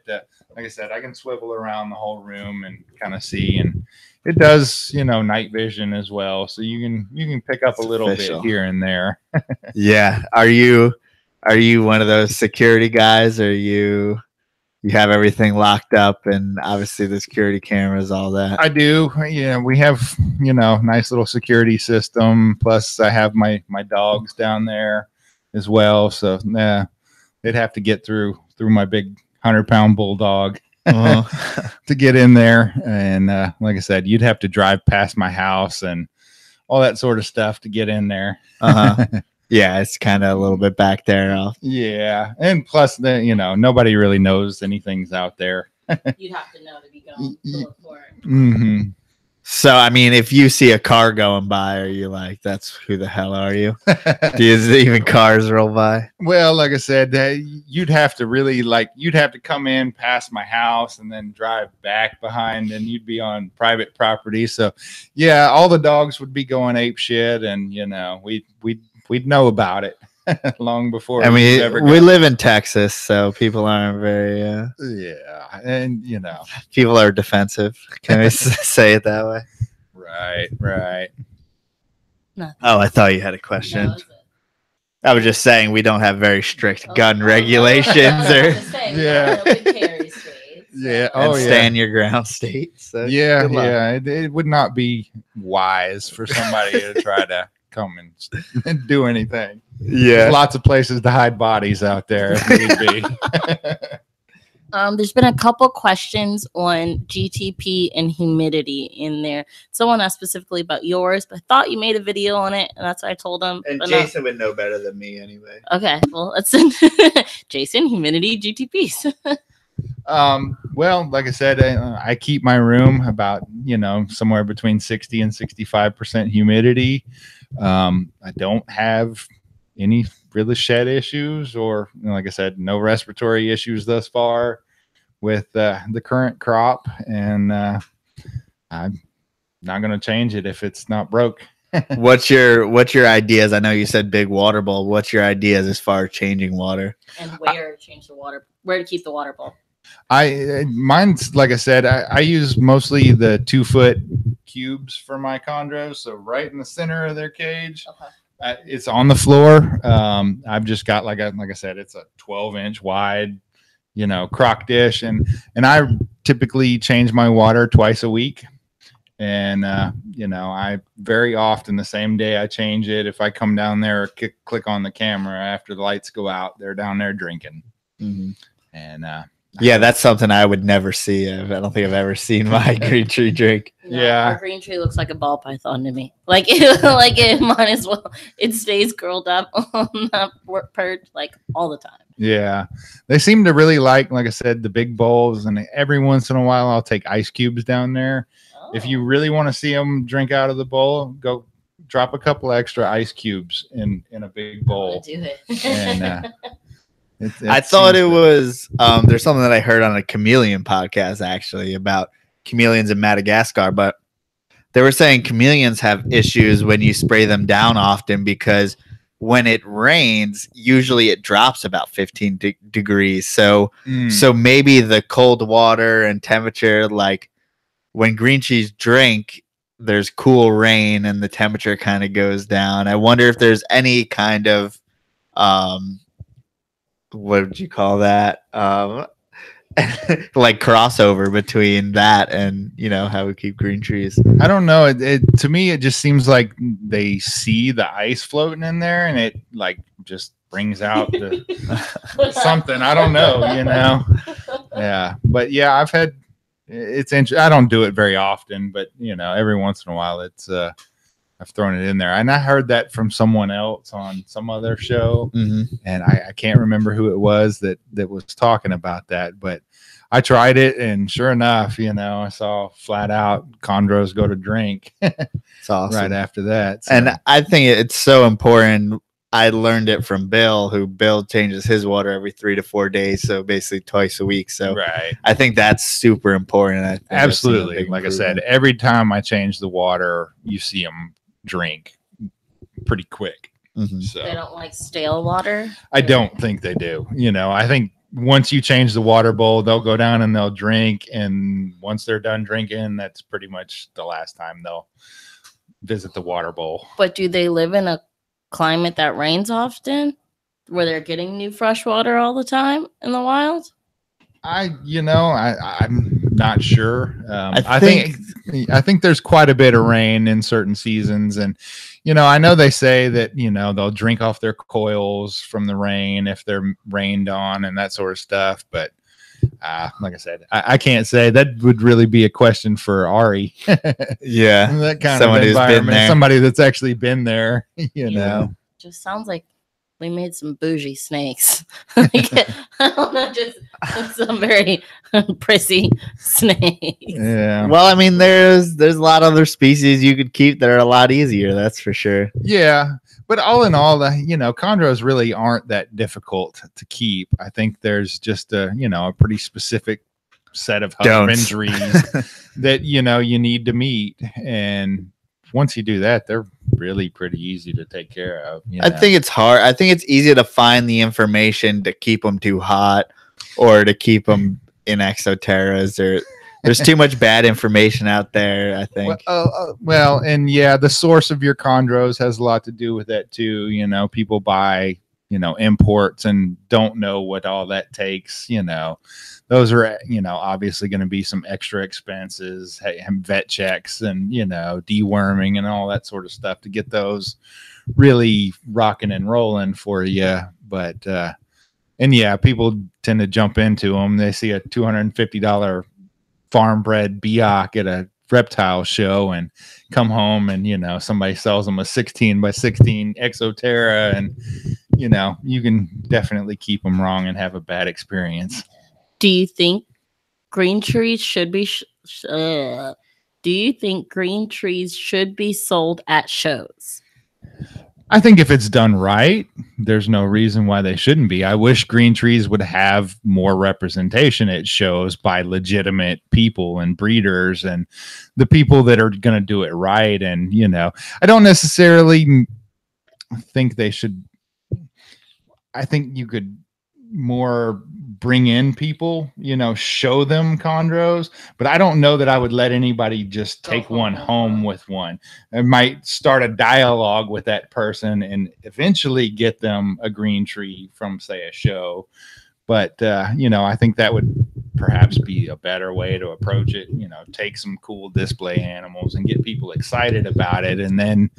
like I said, I can swivel around the whole room and kind of see, and it does, you know, night vision as well. So you can pick up a little bit here and there. Yeah. Are you one of those security guys, or you have everything locked up and obviously the security cameras, all that? I do. Yeah, we have, you know, nice little security system. Plus I have my dogs down there as well. So yeah, they'd have to get through my big 100-pound bulldog to get in there. And like I said, you'd have to drive past my house and all that sort of stuff to get in there. Yeah, it's kind of a little bit back there. Yeah, and plus, you know, nobody really knows anything's out there. You'd have to know to be going to look for it. Mm-hmm. So, I mean, if you see a car going by, are you like, that's who the hell are you? Do even cars roll by? Well, like I said, you'd have to really you'd have to come in past my house and then drive back behind, and you'd be on private property. So, yeah, all the dogs would be going ape shit, and you know, we'd know about it long before. I mean, we live in Texas, so people aren't very. Yeah, and you know, people are defensive. Can we say it that way? Right. Nothing. Oh, I thought you had a question. I was just saying we don't have very strict gun regulations, yeah. Yeah. Oh, and stand your ground state. So yeah. It would not be wise for somebody to try to come and do anything. Yeah, there's lots of places to hide bodies out there if need be. There's been a couple questions on GTP and humidity in there. Someone asked specifically about yours, but I thought you made a video on it, and that's what I told them. And Jason would know better than me anyway. Okay, well, let's Jason, humidity, GTPs. Well, like I said, I keep my room about, you know, somewhere between 60 and 65% humidity. I don't have any really shed issues, or, you know, like I said, no respiratory issues thus far with the current crop, and I'm not going to change it if it's not broke. What's your ideas? I know you said big water bowl. What's your ideas as far as changing water? And where to change the water? Where to keep the water bowl? Mine's, like I said, I use mostly the 2-foot cubes for my chondros, so right in the center of their cage. Okay. It's on the floor. I've just got like I said, it's a 12-inch wide, you know, crock dish, and I typically change my water twice a week. And you know, I very often the same day I change it. If I come down there or click on the camera after the lights go out, they're down there drinking. Mm-hmm. And yeah, that's something I would never see. I don't think I've ever seen my green tree drink. No, yeah, our green tree looks like a ball python to me. Like it might as well. It stays curled up on that perch like all the time. Yeah, they seem to really like I said, the big bowls, and every once in a while I'll take ice cubes down there. Oh. If you really want to see them drink out of the bowl, go drop a couple extra ice cubes in a big bowl. Do it. And I thought it was there's something that I heard on a chameleon podcast actually about chameleons in Madagascar, but they were saying chameleons have issues when you spray them down often, because when it rains, usually it drops about 15 degrees. So maybe the cold water and temperature, like when green trees drink, there's cool rain and the temperature kind of goes down. I wonder if there's any kind of what would you call that? Like crossover between that and, you know, how we keep green trees. I don't know. To me, it just seems like they see the ice floating in there, and it like just brings out something. I don't know, you know. Yeah, but yeah, I've had it's interesting. I don't do it very often, but every once in a while I've thrown it in there. And I heard that from someone else on some other show, and I can't remember who it was that was talking about that, but I tried it, and sure enough, I saw flat out chondros go to drink. It's awesome. Right after that. So. And I think it's so important. I learned it from Bill changes his water every 3 to 4 days, so basically twice a week. So right. I think that's super important. I think absolutely. Like I said, every time I change the water, you see them drink pretty quick. So they don't like stale water. I don't think they do. I think once you change the water bowl, they'll go down and they'll drink, and once they're done drinking, that's pretty much the last time they'll visit the water bowl. But do they live in a climate that rains often, where they're getting new fresh water all the time in the wild? I'm not sure. I think there's quite a bit of rain in certain seasons, and I know they say that they'll drink off their coils from the rain if they're rained on and that sort of stuff. But like I said, I can't say. That would really be a question for Ari. Yeah, that kind of environment. Somebody that's actually been there. Just sounds like we made some bougie snakes. I don't know, just some very prissy snakes. Yeah. Well, I mean, there's a lot of other species you could keep that are a lot easier. That's for sure. Yeah. But all in all, chondros really aren't that difficult to keep. I think there's just a pretty specific set of husbandries that, you need to meet. And once you do that, they're really pretty easy to take care of. I think it's hard. I think it's easy to find the information to keep them too hot or to keep them in exoterras, or there's too much bad information out there, I think. Well, and yeah, the source of your chondros has a lot to do with that too. People buy, imports and don't know what all that takes. Those are, obviously going to be some extra expenses, vet checks and, deworming and all that sort of stuff to get those really rocking and rolling for you. But, and yeah, people tend to jump into them. They see a $250 farm bred Biak at a reptile show and come home and, somebody sells them a 16 by 16 Exoterra, and, you can definitely keep them wrong and have a bad experience. Do you think green trees should be sold at shows? I think if it's done right, there's no reason why they shouldn't be. I wish green trees would have more representation at shows by legitimate people and breeders and the people that are going to do it right. And, I don't necessarily think they should. I think you could more bring in people, show them chondros, but I don't know that I would let anybody just take one home with one. I might start a dialogue with that person and eventually get them a green tree from, say, a show. But, I think that would perhaps be a better way to approach it. Take some cool display animals and get people excited about it. And then,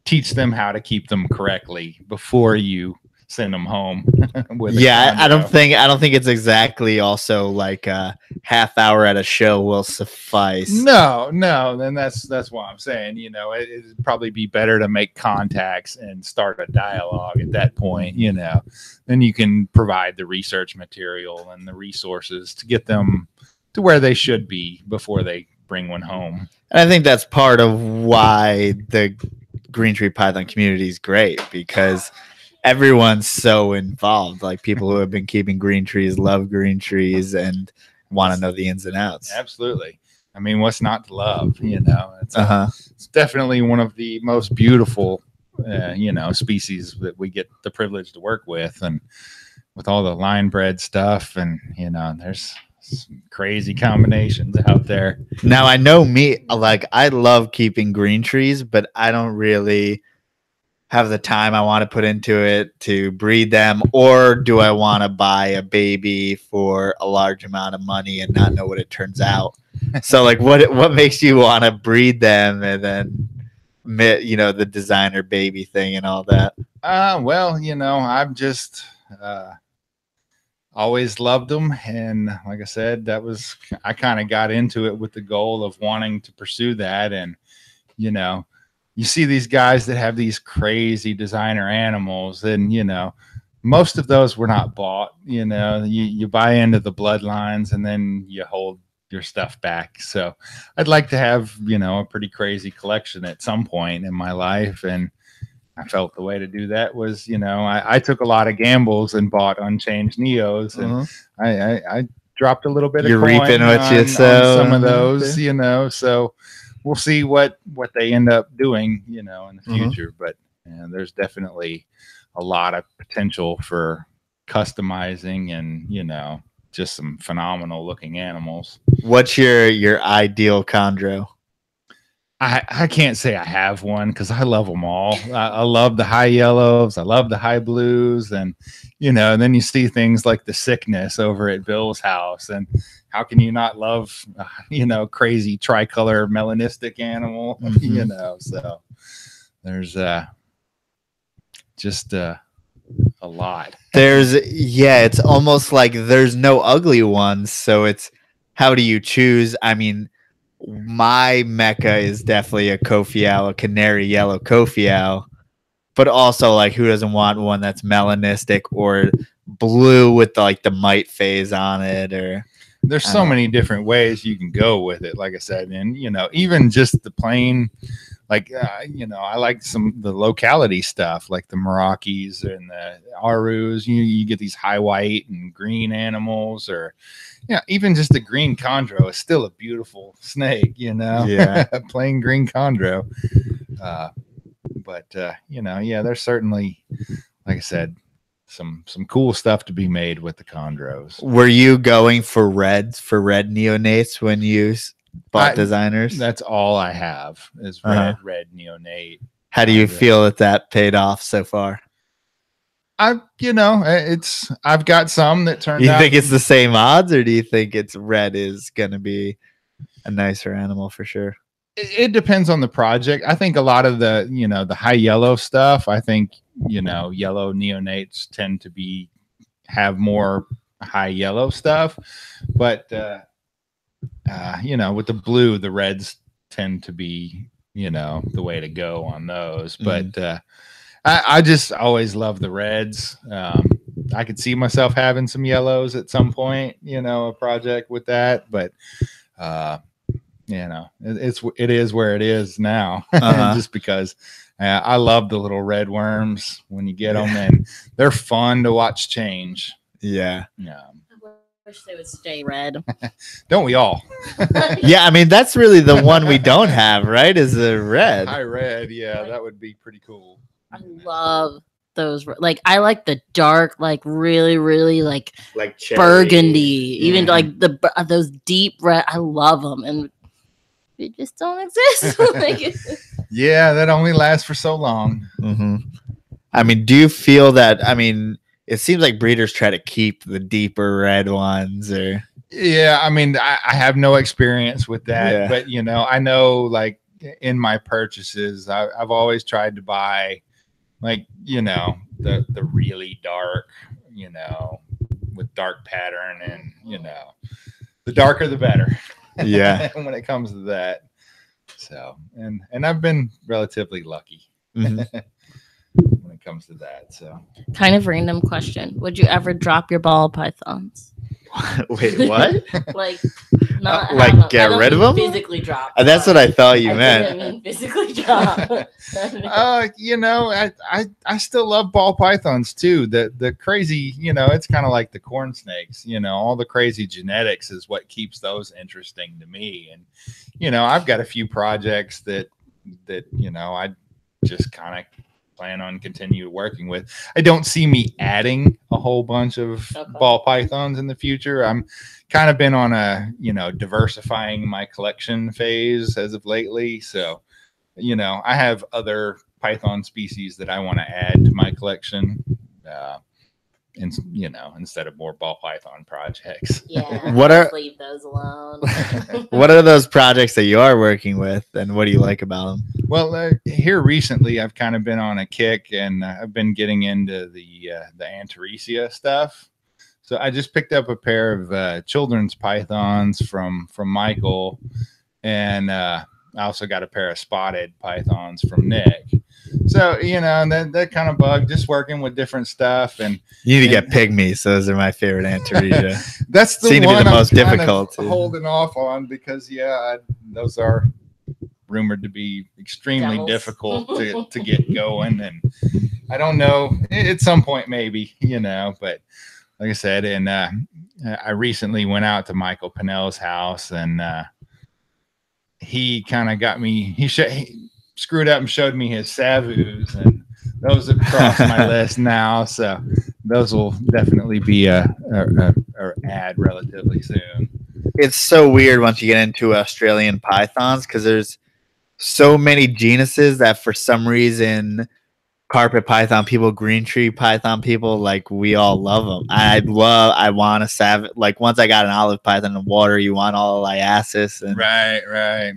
teach them how to keep them correctly before you send them home. I don't think it's exactly also like a half hour at a show will suffice. No, then that's why I'm saying, it'd probably be better to make contacts and start a dialogue at that point. Then you can provide the research material and the resources to get them to where they should be before they bring one home. And I think that's part of why the green tree python community is great, because everyone's so involved. Like, people who have been keeping green trees love green trees and want to know the ins and outs. Absolutely. I mean, what's not to love? It's definitely one of the most beautiful, species that we get the privilege to work with, and with all the line bred stuff, and there's some crazy combinations out there. Now, I know me, like, I love keeping green trees, but I don't really have the time I want to put into it to breed them, or do I want to buy a baby for a large amount of money and not know what it turns out? So, like, what makes you want to breed them and then, the designer baby thing and all that? Well, I'm just always loved them. And like I said, I kind of got into it with the goal of wanting to pursue that. And, you know, you see these guys that have these crazy designer animals, and, you know, most of those were not bought. You know, you buy into the bloodlines and then you hold your stuff back. So I'd like to have, you know, a pretty crazy collection at some point in my life. And I felt the way to do that was, you know, I took a lot of gambles and bought unchanged Neos, and I dropped a little bit You're of coin reaping what you on sow some of those, you know, so we'll see what they end up doing, you know, in the future. But there's definitely a lot of potential for customizing and, you know, just some phenomenal looking animals. What's your ideal chondro? I can't say I have one because I love them all. I love the high yellows. I love the high blues. And, you know, and then you see things like the sickness over at Bill's house. And how can you not love, you know, crazy tricolor melanistic animal, you know? So there's just a lot. It's almost like there's no ugly ones. So it's, how do you choose? I mean, my mecca is definitely a Kofiau, a canary yellow Kofiau, but also like who doesn't want one that's melanistic or blue with the mite phase on it? Or there's so many different ways you can go with it, like I said. And, you know, even just the plain, like, you know, I like the locality stuff, like the Meraki's and the Arus. You get these high white and green animals, or, yeah, even just the green chondro is still a beautiful snake, you know. Yeah. Plain green chondro. But you know, yeah, there's certainly, like I said, some cool stuff to be made with the chondros. Were you going for red neonates when you bought designers? That's all I have is red neonate. How do you feel that paid off so far? You know, I've got some that turned out. Do you think it's the same odds, or do you think it's red is going to be a nicer animal for sure? It depends on the project. I think a lot of the, you know, the high yellow stuff, I think, you know, yellow neonates tend to have more high yellow stuff, but, you know, with the blue, the reds tend to be, you know, the way to go on those. But, I just always love the reds. I could see myself having some yellows at some point, you know, a project with that, but, you know, it is where it is now. Just because I love the little red worms when you get them, and they're fun to watch change. Yeah. I wish they would stay red. Don't we all? Yeah, I mean, that's really the one we don't have, right? Is the red. High red, yeah, that would be pretty cool. I love those. Like, I like the dark, like really, really like cherry, burgundy, even like those deep red. I love them, and they just don't exist. Yeah, that only lasts for so long. I mean, do you feel that? I mean, it seems like breeders try to keep the deeper red ones, or yeah. I mean, I have no experience with that, but you know, I know like in my purchases, I've always tried to buy, like, you know, the really dark, you know, with dark pattern, and, you know, the darker the better. Yeah. When it comes to that. So, and I've been relatively lucky when it comes to that. So, kind of random question. Would you ever drop your ball pythons? Wait, what? Like, not like get rid of them? Physically drop. That's what I thought you meant. I mean physically drop. You know, I still love ball pythons too. The crazy, you know, it's kind of like the corn snakes. You know, all the crazy genetics is what keeps those interesting to me. And you know, I've got a few projects that you know, I just kind of plan on continue working with. I don't see me adding a whole bunch of ball pythons in the future. I'm kind of been on a, you know, diversifying my collection phase as of lately. So, you know, I have other python species that I want to add to my collection. And you know, instead of more ball python projects. Yeah. Leave those alone. What are those projects that you are working with, and what do you like about them? Well, here recently, I've kind of been on a kick, and I've been getting into the Antaresia stuff. So I just picked up a pair of children's pythons from Michael, and I also got a pair of spotted pythons from Nick. So, you know, that kind of bug, just working with different stuff. And you need to get pygmies. Those are my favorite Antaresia. That's the Seem to one be the I'm most kind difficult of holding off on because, those are rumored to be extremely difficult to get going. And I don't know, at some point maybe, you know, but like I said, and I recently went out to Michael Pinnell's house, and he kind of got me, he screwed up and showed me his Savus, and those have crossed my list now. So those will definitely be a ad relatively soon. It's so weird once you get into Australian pythons because there's so many genuses that for some reason carpet python people, green tree python people, like we all love them. I want a savage. Like once I got an olive python in the water, you want all liasis and right.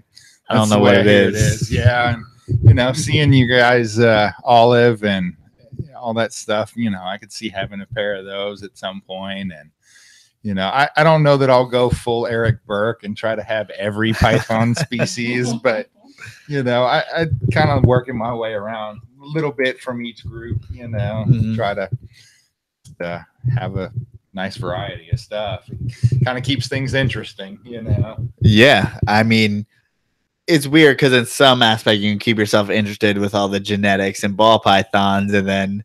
I don't know what it is. Yeah, and you know, seeing you guys olive and all that stuff, you know, I could see having a pair of those at some point. And you know, I don't know that I'll go full Eric Burke and try to have every python species, but you know, I kind of working my way around a little bit from each group, you know, try to have a nice variety of stuff. It kind of keeps things interesting, you know. Yeah, I mean, it's weird because in some aspect you can keep yourself interested with all the genetics and ball pythons, and then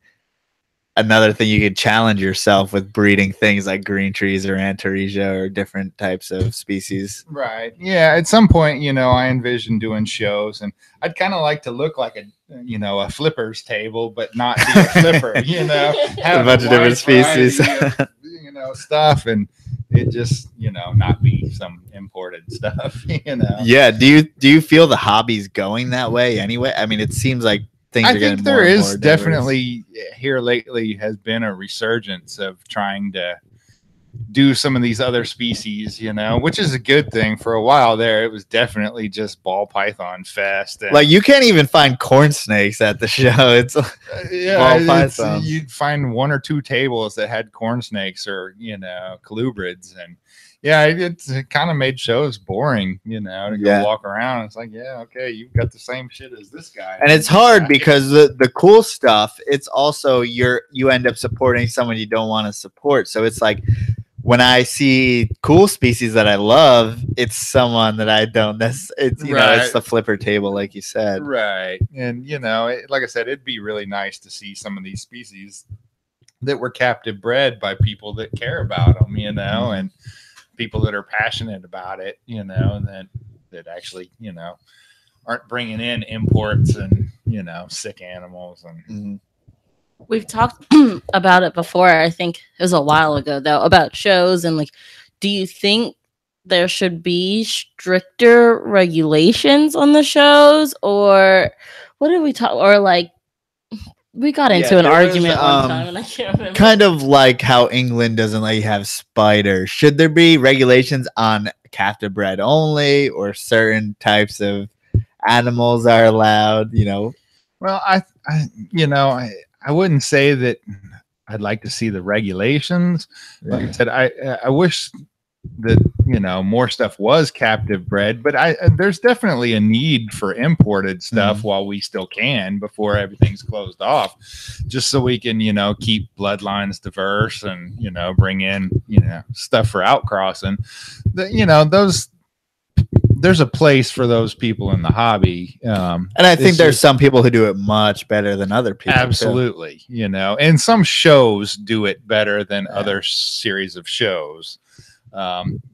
another thing you could challenge yourself with breeding things like green trees or Antaresia or different types of species. Right. Yeah. At some point, you know, I envision doing shows, and I'd kind of like to look like a flippers table, but not be a flipper, you know, have a bunch of different species, of, you know, stuff, and it just, you know, not be some imported stuff, you know. Yeah. Do you feel the hobby's going that way anyway? I mean, it seems like things are getting more and more diverse. There is definitely here lately has been a resurgence of trying to do some of these other species, you know, which is a good thing. For a while there, it was definitely just ball python fest. And like you can't even find corn snakes at the show. It's ball pythons. You'd find one or two tables that had corn snakes or, you know, colubrids, and yeah, it kind of made shows boring, you know, to go walk around. It's like, yeah, okay, you've got the same shit as this guy. And it's hard because the cool stuff, it's also you end up supporting someone you don't want to support. So it's like when I see cool species that I love, it's someone that I don't. It's it's the flipper table, like you said. Right. And, you know, like I said, it'd be really nice to see some of these species that were captive bred by people that care about them, you know, and people that are passionate about it, you know, and that actually, you know, aren't bringing in imports and, you know, sick animals. And we've talked about it before. I think it was a while ago though, about shows, and like, do you think there should be stricter regulations on the shows, or what did we talk, or like we got into an argument one time and I can't remember. Kind of like how England doesn't let you have spiders. Should there be regulations on captive bred only, or certain types of animals are allowed, you know? Well, I wouldn't say that I'd like to see the regulations. Like I said, I wish that, you know, more stuff was captive bred, but there's definitely a need for imported stuff while we still can, before everything's closed off, just so we can, you know, keep bloodlines diverse and, you know, bring in, you know, stuff for outcrossing. You know, there's a place for those people in the hobby. And I think there's some people who do it much better than other people. Absolutely. Too. You know, and some shows do it better than other series of shows.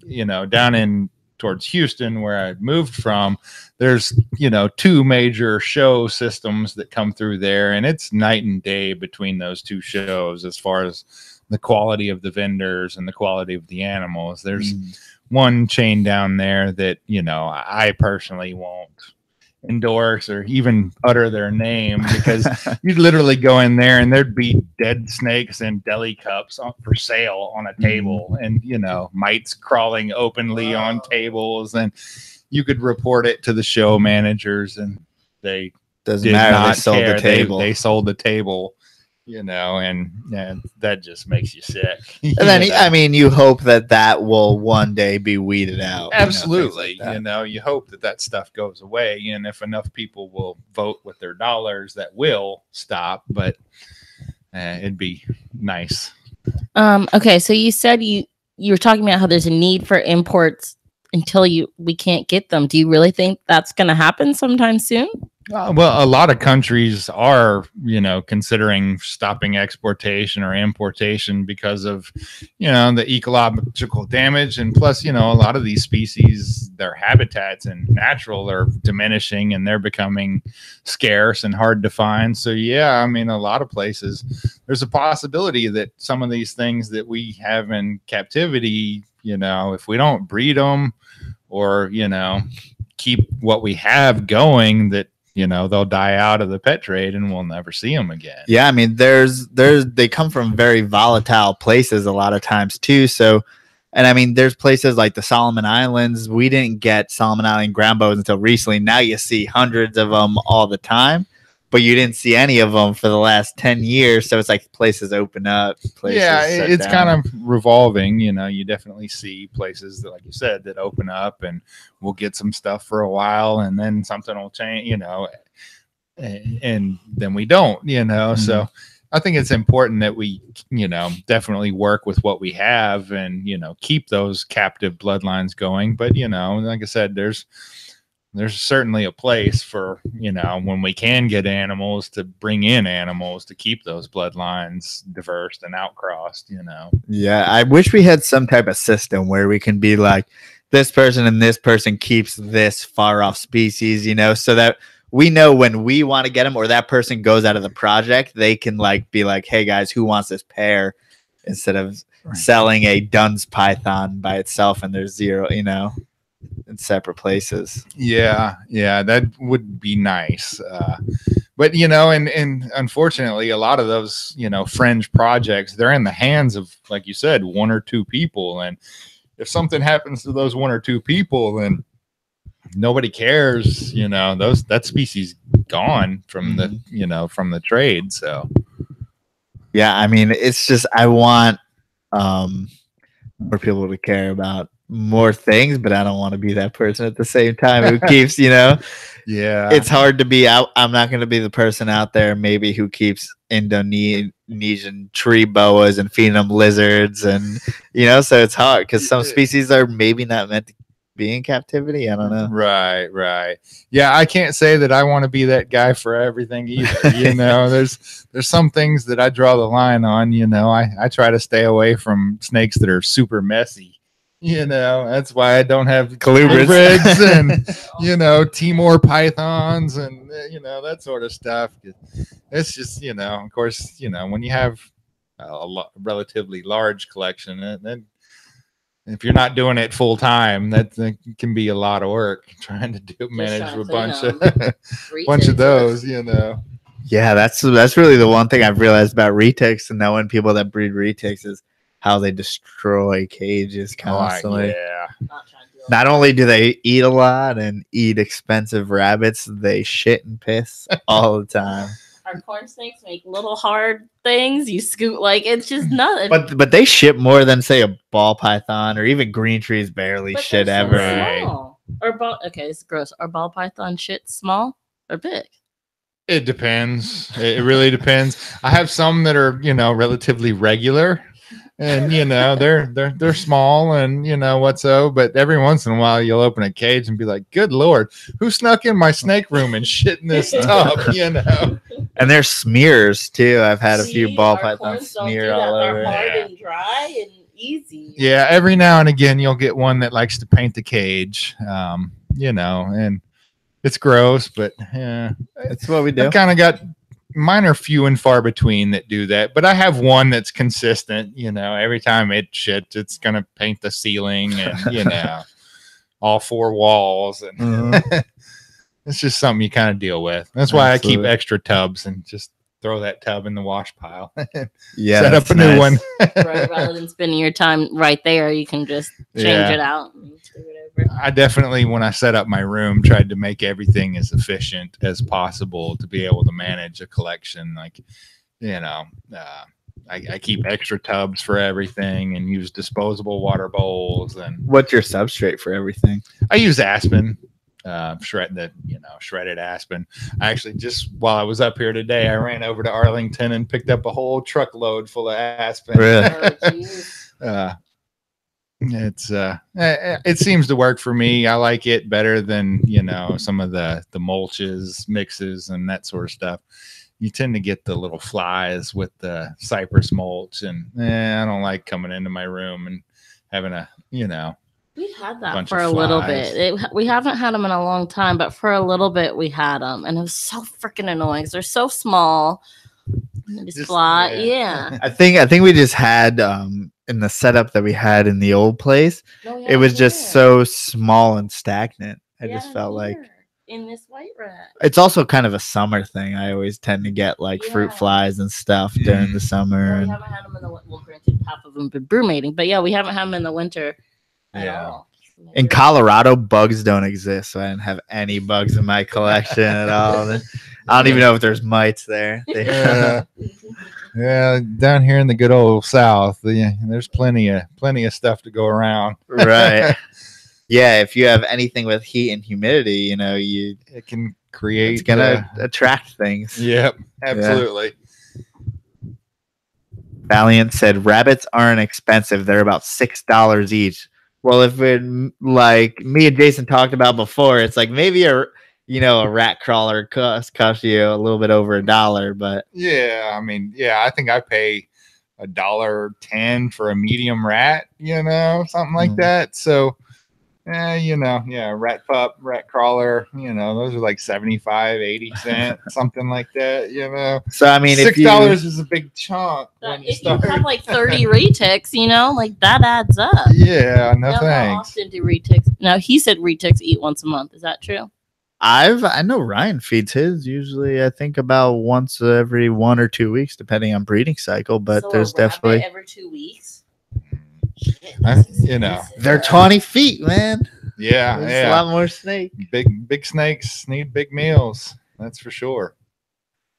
You know, down in towards Houston, where I moved from, there's, you know, two major show systems that come through there, and it's night and day between those two shows as far as the quality of the vendors and the quality of the animals. There's one chain down there that, you know, I personally won't endorse or even utter their name, because you'd literally go in there and there'd be dead snakes and deli cups for sale on a table, and, you know, mites crawling openly on tables, and you could report it to the show managers and they doesn't matter. They sold the table. They sold the table, and that just makes you sick. And then, I mean, you hope that will one day be weeded out. Absolutely. You hope that stuff goes away. And if enough people will vote with their dollars, that will stop. But it'd be nice. Okay. So you said you were talking about how there's a need for imports until we can't get them. Do you really think that's going to happen sometime soon? Well, a lot of countries are, considering stopping exportation or importation because of, the ecological damage. And plus, a lot of these species, their habitats and natural are diminishing and they're becoming scarce and hard to find. So, yeah, I mean, a lot of places, there's a possibility that some of these things that we have in captivity, if we don't breed them or, keep what we have going, that they'll die out of the pet trade and we'll never see them again. Yeah, I mean, they come from very volatile places a lot of times too. So, and I mean, there's places like the Solomon Islands. We didn't get Solomon Island ground boas until recently. Now you see hundreds of them all the time, but you didn't see any of them for the last 10 years. So it's like places open up. It's kind of revolving. You definitely see places that, like you said, that open up and we'll get some stuff for a while and then something will change, and then we don't, Mm-hmm. So I think it's important that we, definitely work with what we have and, keep those captive bloodlines going. But, like I said, there's certainly a place for, when we can get animals, to bring in animals to keep those bloodlines diverse and outcrossed, Yeah, I wish we had some type of system where we can be like, this person and this person keeps this far off species, so that we know when we want to get them or that person goes out of the project, they can be like, hey guys, who wants this pair, instead of selling a Dunn's python by itself and there's zero, in separate places. Yeah, that would be nice. But and unfortunately, a lot of those fringe projects, they're in the hands of, like you said, one or two people. And if something happens to those one or two people, then nobody cares. That species gone from the from the trade. So yeah, I mean, it's just I want more people to care about more things, but I don't want to be that person at the same time who keeps, yeah, it's hard to be out. I'm not going to be the person out there maybe who keeps Indonesian tree boas and feeding them lizards, and so it's hard because some species are maybe not meant to be in captivity. I don't know. Right. Yeah, I can't say that I want to be that guy for everything either. There's some things that I draw the line on. I try to stay away from snakes that are super messy. That's why I don't have colubrids and Timor pythons and that sort of stuff. It's just of course when you have a relatively large collection, then if you're not doing it full time, that can be a lot of work trying to manage a bunch of those. Yeah, that's really the one thing I've realized about retics and knowing people that breed retics is how they destroy cages constantly. Not only do they eat a lot and eat expensive rabbits, they shit and piss all the time. Our corn snakes make little hard things. You scoot it's just nothing. But they shit more than say a ball python or even green trees barely shit ever. Small. Okay, it's gross. Are ball python shit small or big? It depends. It really depends. I have some that are relatively regular. And they're small and but every once in a while you'll open a cage and be like, good Lord, who snuck in my snake room and shit in this tub? And there's smears too. I've had a few ball pythons smear all over. They're hard and dry and easy. Yeah, every now and again you'll get one that likes to paint the cage. And it's gross, but yeah, that's what we do. I've kind of got mine are few and far between that do that, but I have one that's consistent. Every time it shits, it's gonna paint the ceiling and all four walls, and it's just something you kind of deal with. That's why I keep extra tubs and just throw that tub in the wash pile. Set up a new one. Right, rather than spending your time right there, you can just change it out and do whatever. I definitely, when I set up my room, tried to make everything as efficient as possible to be able to manage a collection. you know, I keep extra tubs for everything and use disposable water bowls. And what's your substrate for everything? I use aspen, shredded aspen. I actually, just while I was up here today, I ran over to Arlington and picked up a whole truckload full of aspen. Really? It seems to work for me. I like it better than, some of the mulches, mixes, and that sort of stuff. You tend to get the little flies with the cypress mulch, and I don't like coming into my room and having We've had that for a little bit. We haven't had them in a long time, but for a little bit we had them, and it was so freaking annoying. They're so small. Just fly. Yeah. I think we just had in the setup that we had in the old place, it was just so small and stagnant. I just felt like in this white rat. It's also kind of a summer thing. I always tend to get like fruit flies and stuff during the summer. We haven't had them in the well, granted, half of them been brumating, but we haven't had them in the winter at all. In Colorado, bugs don't exist, so I didn't have any bugs in my collection at all. I don't even know if there's mites there. Yeah, down here in the good old South, there's plenty of stuff to go around. Right. Yeah, if you have anything with heat and humidity, it can create. It's gonna attract things. Yep, absolutely. Yeah. Valiant said rabbits aren't expensive; they're about $6 each. Well, if it, like me and Jason talked about before, it's like maybe a rat crawler cost you a little bit over $1, but I think I pay $1.10 for a medium rat, something like that. So. Rat pup, rat crawler, those are like 75, 80 cents, something like that, So, I mean, $6 is a big chunk. If you have like 30 retics, like that adds up. Yeah, no thanks. How often do retics? Now, he said retics eat once a month. Is that true? I know Ryan feeds his usually, I think, about once every 1 or 2 weeks, depending on breeding cycle, but so there's definitely every 2 weeks. They're 20 feet, man. Yeah, there's a lot more snake. Big snakes need big meals. That's for sure.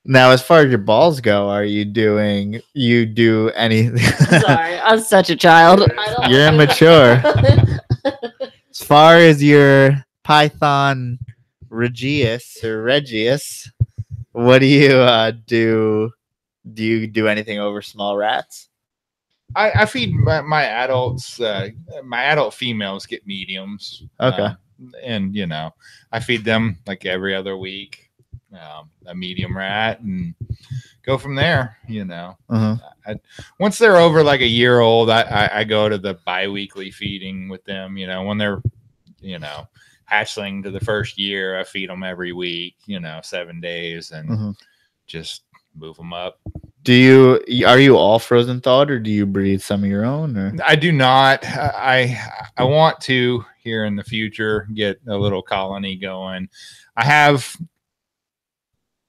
Now, as far as your balls go, you do anything? Sorry, I'm such a child. You're immature. As far as your Python Regius, what do you do? Do you do anything over small rats? I feed my adults. My adult females get mediums. Okay. And I feed them like every other week, a medium rat, and go from there. Once they're over like a year old, I go to the bi-weekly feeding with them. When they're hatchling to the first year, I feed them every week. 7 days, and just move them up. Are you all frozen thawed, or do you breed some of your own? Or? I do not. I want to here in the future get a little colony going. I have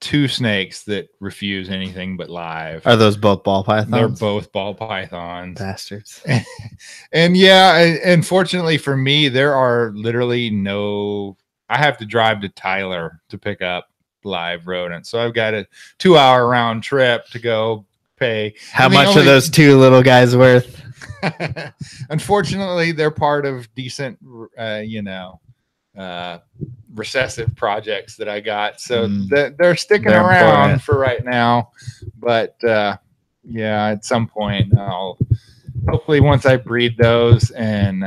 2 snakes that refuse anything but live. Are those both ball pythons? They're both ball pythons. Bastards. And unfortunately for me, there are literally I have to drive to Tyler to pick up live rodents, so I've got a 2-hour round trip to go pay. How much are those 2 little guys worth? Unfortunately, they're part of decent recessive projects that I got, so they're sticking around important for right now, but at some point hopefully once I breed those and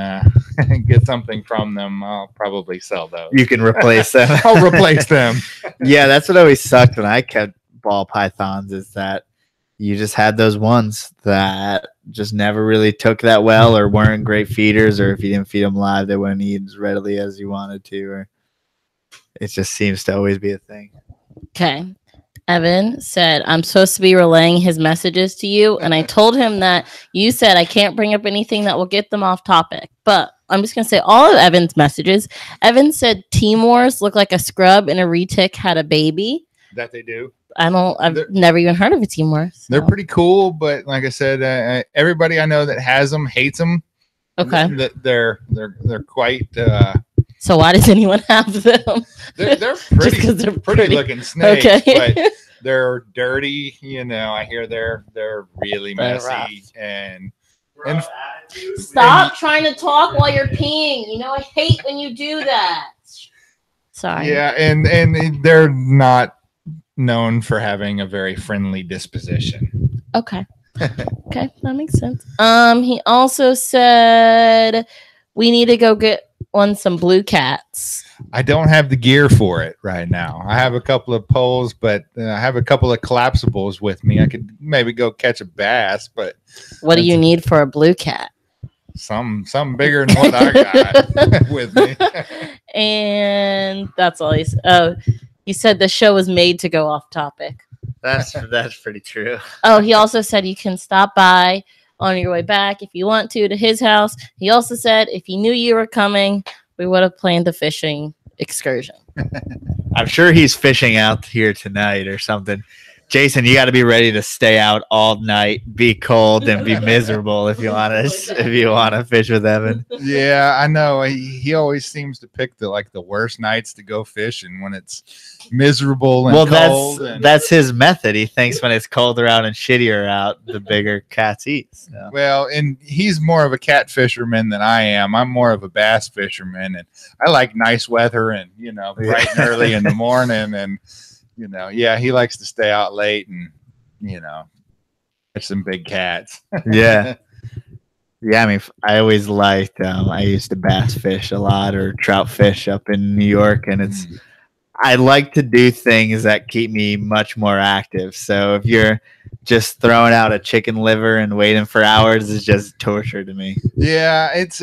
get something from them, I'll probably sell those. You can replace them. I'll replace them. Yeah, that's what always sucked when I kept ball pythons, is that you just had those ones that just never really took that well, or weren't great feeders, or if you didn't feed them live, they wouldn't eat as readily as you wanted to, or it just seems to always be a thing. Okay. Evan said, I'm supposed to be relaying his messages to you, and I told him that you said I can't bring up anything that will get them off topic, but I'm just going to say all of Evan's messages. Evan said Timors look like a scrub and a retic had a baby. That they do. I've never even heard of a Timor. So. They're pretty cool, but like I said, everybody I know that has them hates them. Okay. They're quite... So why does anyone have them? They're pretty, they're pretty looking snakes, okay. but They're dirty. I hear they're really messy rough. and Stop trying to talk while you're peeing. I hate when you do that. Sorry. Yeah, and they're not known for having a very friendly disposition. Okay. Okay, that makes sense. He also said we need to go get some blue cats. I don't have the gear for it right now. I have a couple of poles, but I have a couple of collapsibles with me. I could maybe go catch a bass, but what do you need for a blue cat? Something bigger than what I got with me. And that's all he said. Oh, he said the show was made to go off topic. That's pretty true. Oh, he also said you can stop by on your way back if you want to his house. He also said if he knew you were coming, we would have planned the fishing excursion. I'm sure he's fishing out here tonight or something. Jason, you got to be ready to stay out all night, be cold, and be miserable if you want to fish with Evan. Yeah, I know. He always seems to pick the worst nights to go fishing when it's miserable and cold. That's his method. He thinks when it's colder out and shittier out, the bigger cats eat. So. Well, and he's more of a cat fisherman than I am. I'm more of a bass fisherman, and I like nice weather and bright and early in the morning and. He likes to stay out late and, catch some big cats. Yeah. Yeah, I mean, I always liked, I used to bass fish a lot or trout fish up in New York. And I like to do things that keep me much more active. So if you're just throwing out a chicken liver and waiting for hours, is just torture to me. Yeah, it's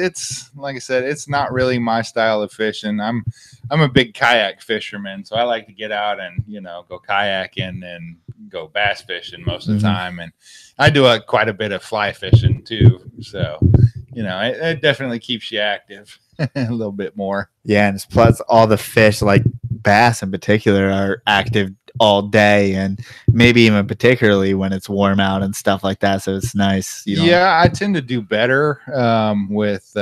like I said, it's not really my style of fishing. I'm a big kayak fisherman, so I like to get out and go kayaking and go bass fishing most of the time, and I do quite a bit of fly fishing too. So it definitely keeps you active a little bit more. Yeah, and plus all the fish like bass in particular are active all day and maybe even particularly when it's warm out and stuff like that, so it's nice. Yeah, I tend to do better with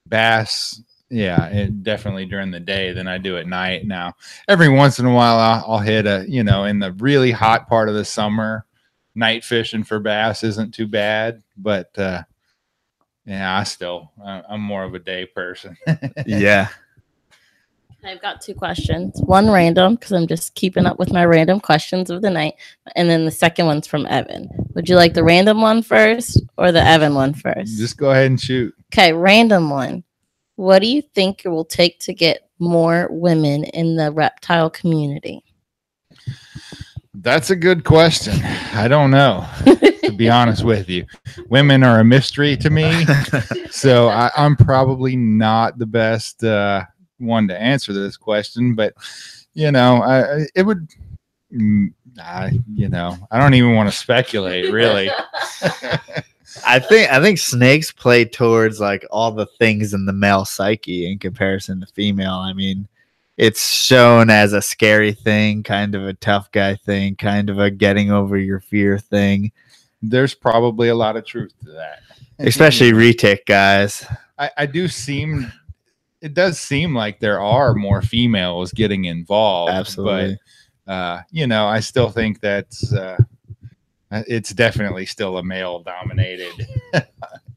bass and definitely during the day than I do at night. Now every once in a while I'll hit in the really hot part of the summer, night fishing for bass isn't too bad, but I'm more of a day person. Yeah. I've got 2 questions. One random, because I'm just keeping up with my random questions of the night. And then the second one's from Evan. Would you like the random one first or the Evan one first? Just go ahead and shoot. Okay, random one. What do you think it will take to get more women in the reptile community? That's a good question. I don't know, to be honest with you. Women are a mystery to me. So I'm probably not the best one to answer this question, but it would I don't even want to speculate really. I think snakes play towards like all the things in the male psyche in comparison to female. I mean, it's shown as a scary thing, kind of a tough guy thing, kind of a getting over your fear thing. There's probably a lot of truth to that, especially retic guys. It does seem like there are more females getting involved. Absolutely. But, I still think that's it's definitely still a male-dominated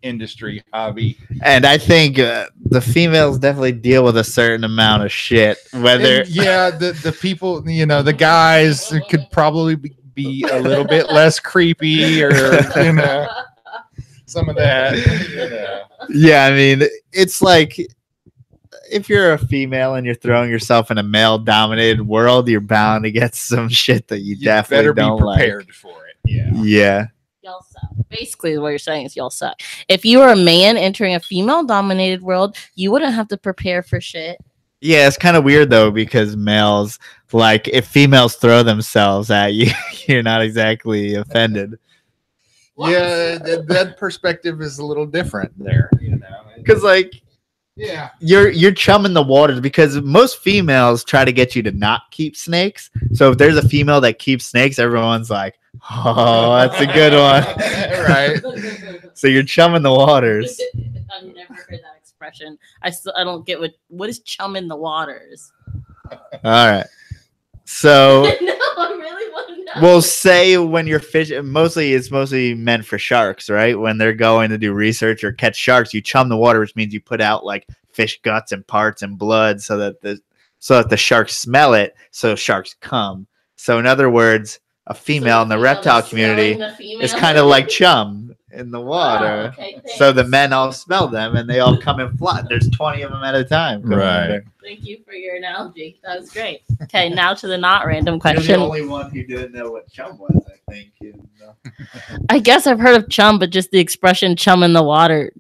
industry hobby. And I think the females definitely deal with a certain amount of shit. The people, the guys could probably be a little bit less creepy or, some of that. Yeah, I mean, it's like... if you're a female and you're throwing yourself in a male-dominated world, you're bound to get some shit that you definitely don't like. Better be prepared for it. Yeah. Y'all suck. Basically, what you're saying is y'all suck. If you were a man entering a female-dominated world, you wouldn't have to prepare for shit. Yeah, it's kind of weird, though, because males, like, if females throw themselves at you, you're not exactly offended. Yeah, that perspective is a little different there, Because, like, yeah, you're chumming the waters because most females try to get you to not keep snakes. So if there's a female that keeps snakes, everyone's like, "Oh, that's a good one." Right. So you're chumming the waters. I've never heard that expression. I don't get what is chumming the waters. All right. So no, I really want to know. we'll say when you're fishing, it's mostly meant for sharks, right? When they're going to do research or catch sharks, you chum the water, which means you put out like fish guts and parts and blood so that the sharks smell it, so sharks come. So in other words, a female in the reptile community is kind of like chum in the water. Oh, okay, so the thanks. men all smell them and they all come and flock. There's 20 of them at a time. Right. Thank you for your analogy. That was great. Okay, now to the not random You're question. the only one who didn't know what chum was, I think. I guess I've heard of chum, but just the expression "chum in the water,"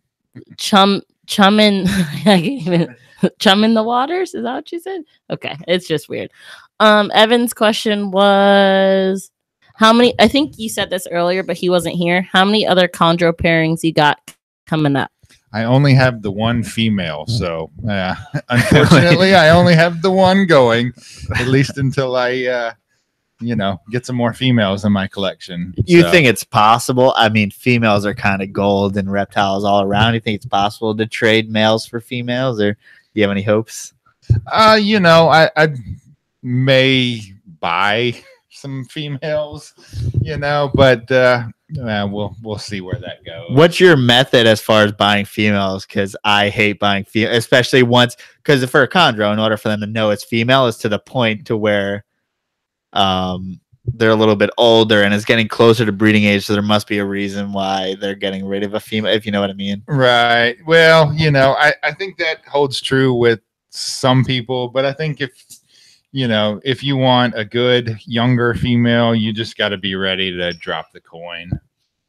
chum in. I can't even chum in the waters. Is that what you said? Okay, it's just weird. Evan's question was how many? I think you said this earlier, but he wasn't here. How many other chondro pairings you got coming up? I only have the one female, so unfortunately, I only have the one going, at least until I, get some more females in my collection. You think it's possible? I mean, females are kind of gold and reptiles all around. You think it's possible to trade males for females, or do you have any hopes? I may buy some females, but we'll see where that goes. What's your method as far as buying females? Because I hate buying females, especially because for a chondro, in order for them to know it's female, is to the point to where they're a little bit older and it's getting closer to breeding age, so there must be a reason why they're getting rid of a female, if you know what I mean. Right. Well, I think that holds true with some people, but I think if you want a good younger female, you just got to be ready to drop the coin.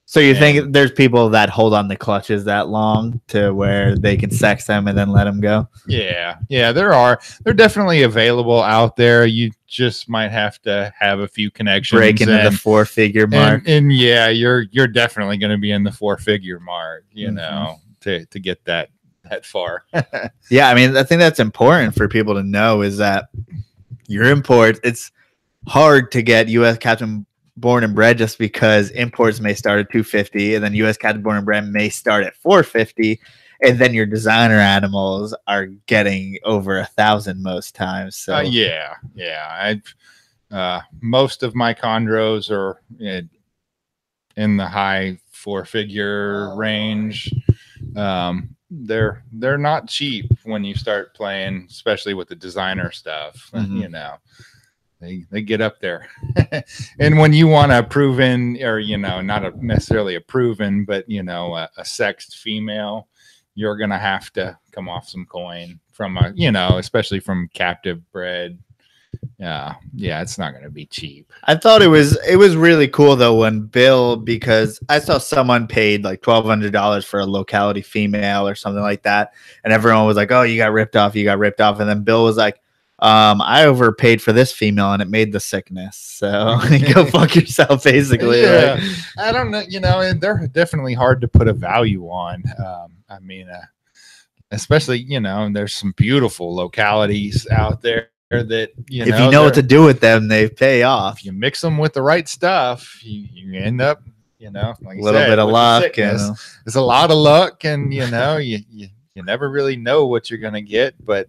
So you think there's people that hold on the clutches that long to where they can sex them and then let them go? Yeah, they're definitely available out there. You just might have to have a few connections, break into the 4-figure mark, and yeah, you're definitely going to be in the 4-figure mark, to get that far. Yeah, I mean, I think that's important for people to know is that your imports, it's hard to get U.S. captain born and bred just because imports may start at $250 and then U.S. captain born and bred may start at $450, and then your designer animals are getting over $1,000 most times. So most of my chondros are in the high 4-figure range. They're not cheap when you start playing, especially with the designer stuff. They get up there. And when you want a proven, or not necessarily a proven, but a sexed female, you're gonna have to come off some coin from especially from captive-bred. Yeah, it's not gonna be cheap. I thought it was really cool though when Bill, because I saw someone paid like $1,200 for a locality female or something like that, and everyone was like, "Oh, you got ripped off," and then Bill was like, "I overpaid for this female and it made the sickness, so go fuck yourself," basically. Yeah. Right? I don't know, they're definitely hard to put a value on. I mean, especially there's some beautiful localities out there that if you know what to do with them, they pay off. If you mix them with the right stuff, you end up like a little bit of luck. There's a lot of luck, and you never really know what you're gonna get, but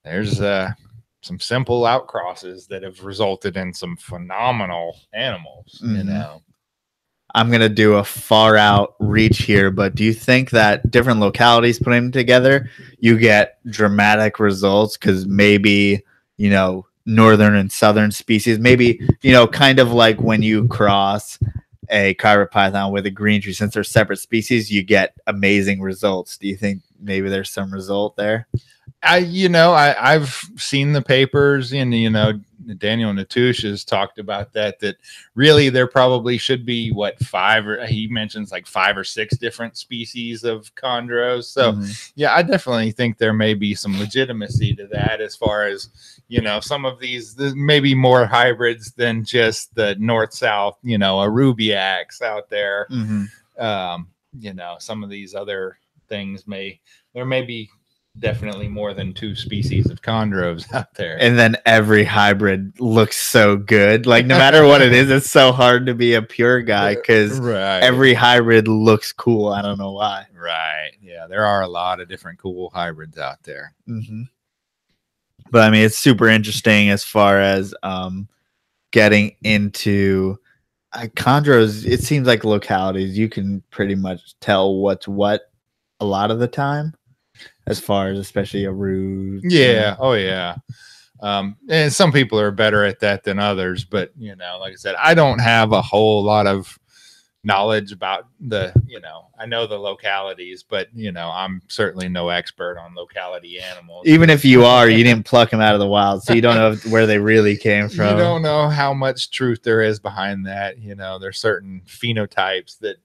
there's some simple outcrosses that have resulted in some phenomenal animals. I'm going to do a far out reach here, but do you think that different localities putting them together, you get dramatic results? Because maybe, northern and southern species, maybe, kind of like when you cross a hybrid python with a green tree, since they're separate species, you get amazing results. Do you think maybe there's some result there? I've seen the papers, and Daniel Natusch has talked about that really there probably should be he mentions like 5 or 6 different species of chondros. So yeah, I definitely think there may be some legitimacy to that, as far as some of these maybe more hybrids than just the north-south, a Rubiax out there. Some of these other things there may be definitely more than 2 species of chondros out there. And then every hybrid looks so good. Like no matter what it is, it's so hard to be a pure guy because every hybrid looks cool. I don't know why. Right. Yeah, there are a lot of different cool hybrids out there. But I mean, it's super interesting as far as getting into chondros. It seems like localities you can pretty much tell what's what a lot of the time, as far as especially a root. Yeah. Oh yeah. And some people are better at that than others, but like I said, I don't have a whole lot of knowledge about I know the localities, but I'm certainly no expert on locality animals. Even if you are, you didn't pluck them out of the wild, so you don't know where they really came from. You don't know how much truth there is behind that. There's certain phenotypes that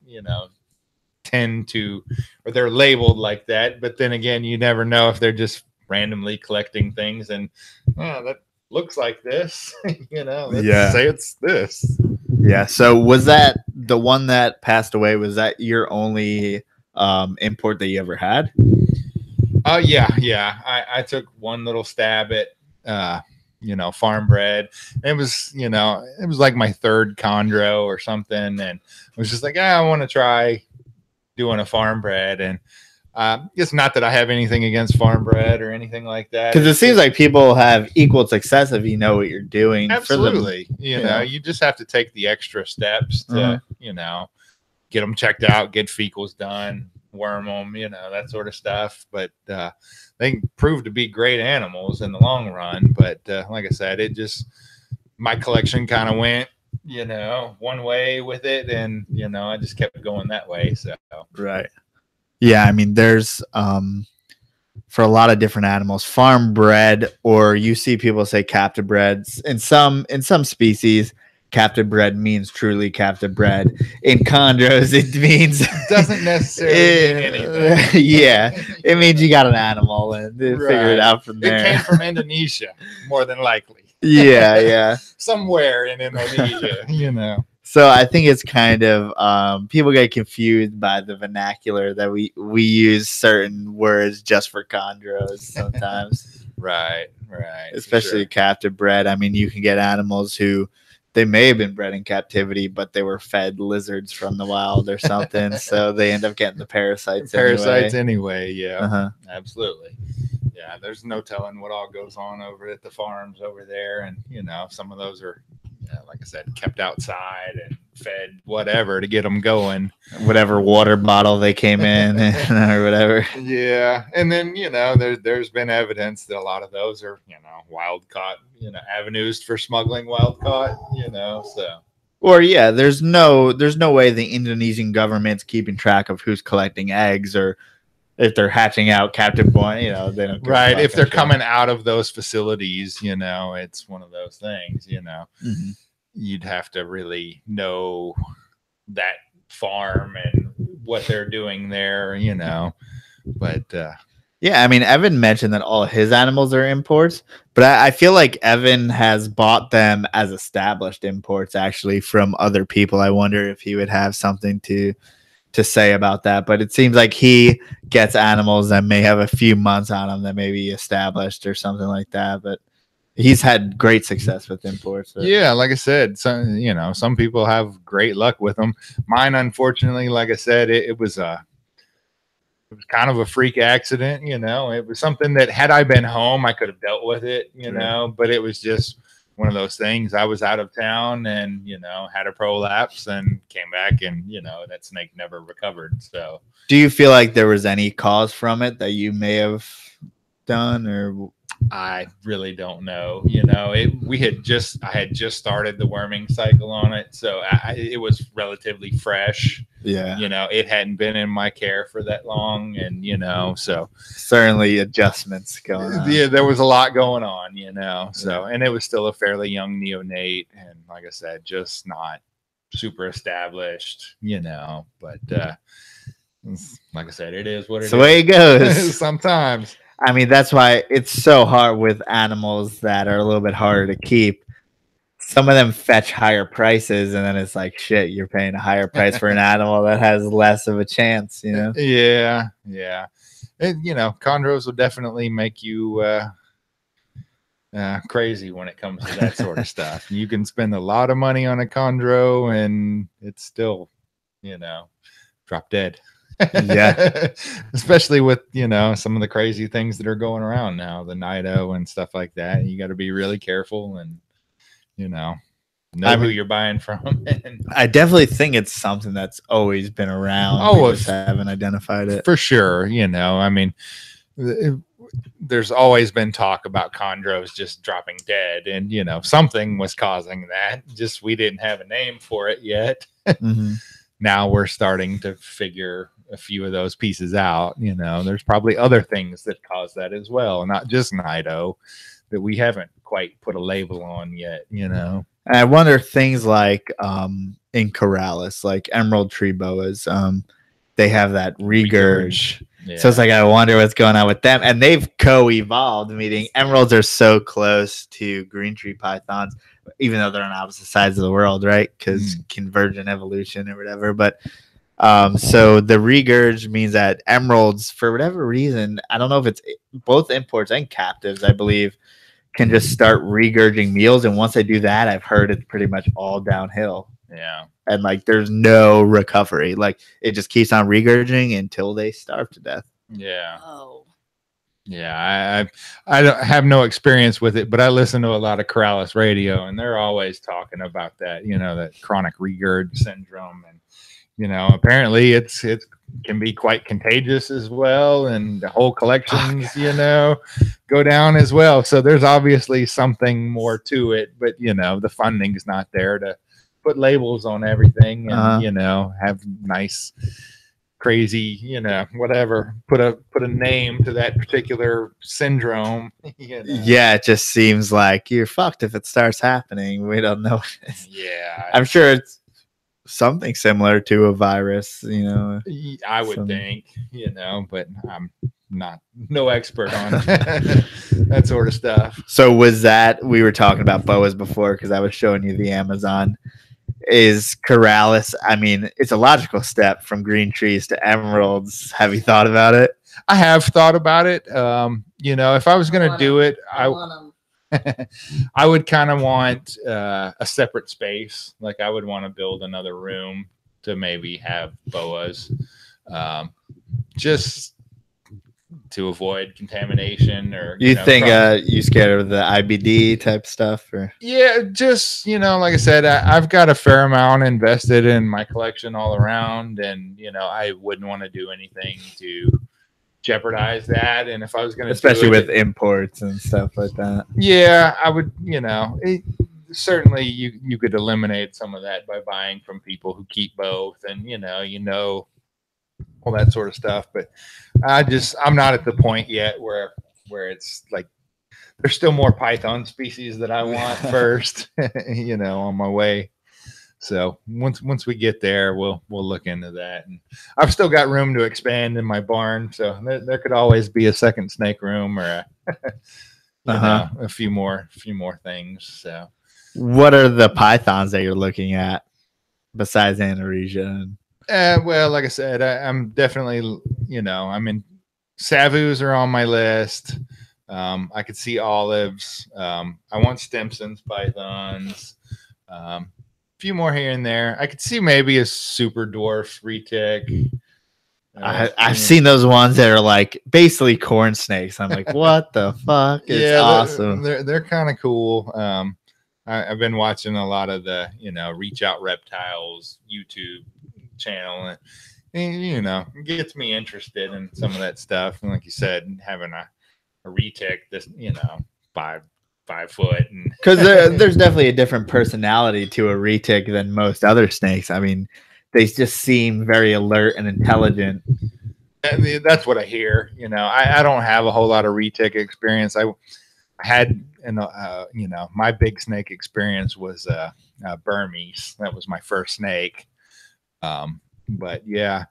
tend to, or they're labeled like that, but then again, you never know if they're just randomly collecting things and that looks like this. Let's say it's this. Yeah. So was that the one that passed away? Was that your only import that you ever had? Yeah. I took one little stab at farm bred. It was it was like my third chondro or something, and I was just like, I want to try doing a farm bred. And it's not that I have anything against farm bred or anything like that, because it seems like people have equal success if you know what you're doing. Absolutely. You just have to take the extra steps to get them checked out, get fecals done, worm them, that sort of stuff. But they prove to be great animals in the long run. But like I said, my collection kind of went one way with it, and I just kept going that way. So right. Yeah, I mean, there's for a lot of different animals, farm bred, or you see people say captive breds. In some species, captive bred means truly captive bred. In chondros, it means doesn't necessarily mean anything. Yeah, it means you got an animal and figure it out from there. It came from Indonesia, more than likely. Yeah. Somewhere in Indonesia, So I think it's kind of people get confused by the vernacular that we use certain words just for chondros sometimes. Right. Especially captive bred. I mean, you can get animals who they may have been bred in captivity, but they were fed lizards from the wild or something, so they end up getting the parasites. Anyway. Yeah, absolutely. Yeah, there's no telling what all goes on over at the farms over there, and some of those are, like I said, kept outside and fed whatever to get them going, whatever water bottle they came in or whatever. Yeah, and then there's been evidence that a lot of those are wild caught, avenues for smuggling wild caught, so. Or yeah, there's no way the Indonesian government's keeping track of who's collecting eggs, or if they're hatching out captive born, they don't. Right. If they're coming out of those facilities, it's one of those things, Mm-hmm. You'd have to really know that farm and what they're doing there, but yeah, I mean, Evan mentioned that all his animals are imports, but I feel like Evan has bought them as established imports actually from other people. I wonder if he would have something to say about that, but it seems like he gets animals that may have a few months on them that may be established or something like that, but he's had great success with imports. So. Yeah, like I said, some people have great luck with them. Mine, unfortunately, like I said, it was kind of a freak accident. It was something that had I been home, I could have dealt with it. But it was just one of those things. I was out of town and had a prolapse and came back, and that snake never recovered. So do you feel like there was any cause from it that you may have done, or I really don't know. I had just started the worming cycle on it, so it was relatively fresh. Yeah, it hadn't been in my care for that long, and so certainly adjustments going on. Yeah, there was a lot going on, so, and it was still a fairly young neonate, and like I said, just not super established, but like I said, it is what it is. It's the way it goes. Sometimes. I mean, that's why it's so hard with animals that are a little bit harder to keep. Some of them fetch higher prices, and then it's like, shit, you're paying a higher price for an animal that has less of a chance, Yeah. And, chondros will definitely make you crazy when it comes to that sort of stuff. You can spend a lot of money on a chondro, and it's still, drop dead. Yeah. Especially with, some of the crazy things that are going around now, the Nido and stuff like that. You got to be really careful and, know who you're buying from. I definitely think it's something that's always been around. Oh, we just haven't identified it. For sure. I mean, there's always been talk about chondros just dropping dead, and something was causing that. Just we didn't have a name for it yet. Now we're starting to figure a few of those pieces out. There's probably other things that cause that as well, not just Nido, that we haven't quite put a label on yet. And I wonder things like in Corrales, like emerald tree boas, they have that regurge. Yeah. So it's like I wonder what's going on with them, and they've co-evolved. Meaning emeralds are so close to green tree pythons, even though they're on opposite sides of the world, right? Because convergent evolution or whatever. But so the regurge means that emeralds, for whatever reason, I don't know if it's both imports and captives, I believe, can just start regurging meals, and once they do that, I've heard it's pretty much all downhill. Yeah. And like there's no recovery. Like it just keeps on regurging until they starve to death. Yeah. Oh. Yeah, I don't have no experience with it, but I listen to a lot of Corrales radio, and they're always talking about that, that chronic regurg syndrome, and apparently it can be quite contagious as well, and the whole collections, go down as well. So there's obviously something more to it, but the funding's not there to put labels on everything and have nice crazy whatever, put a name to that particular syndrome. Yeah, it just seems like you're fucked if it starts happening. We don't know. Yeah, I'm sure it's something similar to a virus, I would think, but I'm no expert on that sort of stuff. So was that, we were talking about boas before because I was showing you the Amazon. Is Corrales, I mean, it's a logical step from green trees to emeralds. Have you thought about it? I have thought about it. If I was going to do it, I would kind of want a separate space. Like I would want to build another room to maybe have boas, just to avoid contamination. Or you think you scared of the IBD type stuff? Or yeah, just like I said, I've got a fair amount invested in my collection all around, and I wouldn't want to do anything to jeopardize that. And if I was going to, especially with imports and stuff like that, yeah, I would. Certainly you could eliminate some of that by buying from people who keep both, and all that sort of stuff. But I'm not at the point yet where it's like there's still more python species that I want first, on my way. So once we get there, we'll look into that. And I've still got room to expand in my barn, so there could always be a second snake room or a few more things. So what are the pythons that you're looking at besides Antaresia? Well, like I said, I'm definitely, Savus are on my list. I could see olives. I want Stimson's pythons. A few more here and there. I could see maybe a super dwarf retic. I've seen those ones that are like basically corn snakes. I'm like, what the fuck? It's awesome. They're kind of cool. I've been watching a lot of the, Reach Out Reptiles YouTube channel, and it gets me interested in some of that stuff. And like you said, having a retic this 5 foot, and because there's definitely a different personality to a retic than most other snakes. I mean, they just seem very alert and intelligent. That's what I hear. I don't have a whole lot of retic experience. I had my big snake experience was Burmese. That was my first snake. But yeah,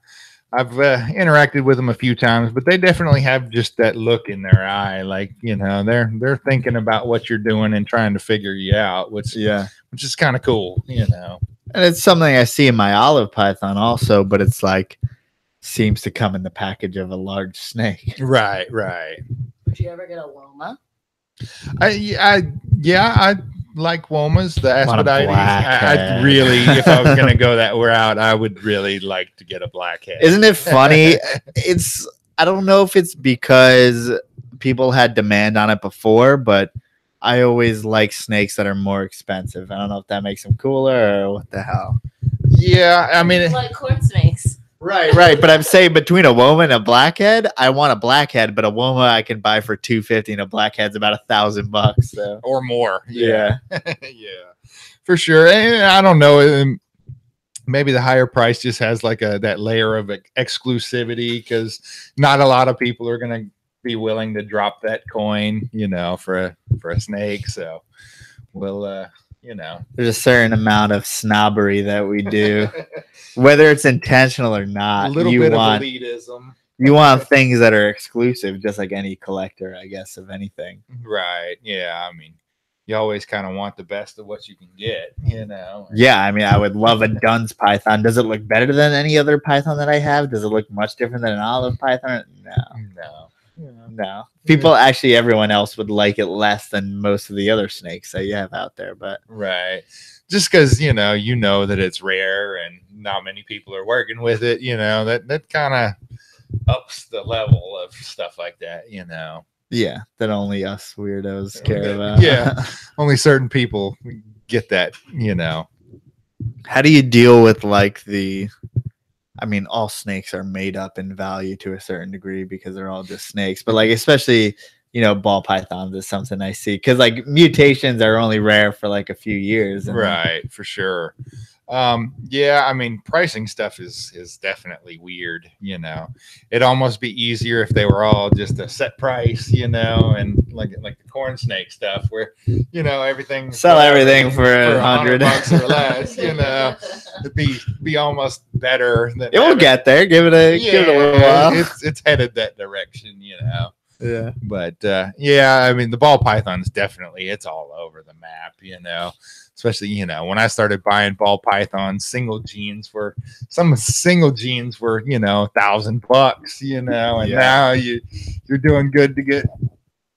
I've interacted with them a few times, but they definitely have just that look in their eye, like they're thinking about what you're doing and trying to figure you out, which is kind of cool, And it's something I see in my olive python also, but it's like seems to come in the package of a large snake. Right. Would you ever get a Loma? I like womas, the Want a aspirities. blackhead. I'd really, if I was going to go that route, I would really like to get a blackhead. Isn't it funny? I don't know if it's because people had demand on it before, but I always like snakes that are more expensive. I don't know if that makes them cooler or what the hell. Yeah, I mean, like corn snakes. Right. But I'm saying between a Woma and a blackhead, I want a blackhead, but a Woma I can buy for $250 and a blackhead's about $1,000. So. Or more. Yeah. Yeah, for sure. And I don't know. Maybe the higher price just has like that layer of exclusivity, because not a lot of people are going to be willing to drop that coin, for a snake. So we'll, there's a certain amount of snobbery that we do, whether it's intentional or not. a little bit of elitism. You want things that are exclusive, just like any collector, I guess, of anything. Right. Yeah. I mean, you always kind of want the best of what you can get, Yeah, I mean, I would love a Dunn's python. Does it look better than any other python that I have? Does it look much different than an olive python? No. People actually, everyone else would like it less than most of the other snakes that you have out there. But right, just because you know that it's rare and not many people are working with it. That kind of ups the level of stuff like that. Yeah, that only us weirdos care about. Yeah, only certain people get that. How do you deal with all snakes are made up in value to a certain degree because they're all just snakes, but especially ball pythons is something I see, because mutations are only rare for a few years. Right, for sure. Yeah, I mean, pricing stuff is definitely weird. It'd almost be easier if they were all just a set price, and like the corn snake stuff where everything sell everything for $100 or less. It'd be almost better than it will get there. Give it a little while. It's headed that direction. Yeah, but yeah, I mean, the ball pythons definitely, it's all over the map. Especially, when I started buying ball pythons, single genes were $1,000, and now you're doing good to get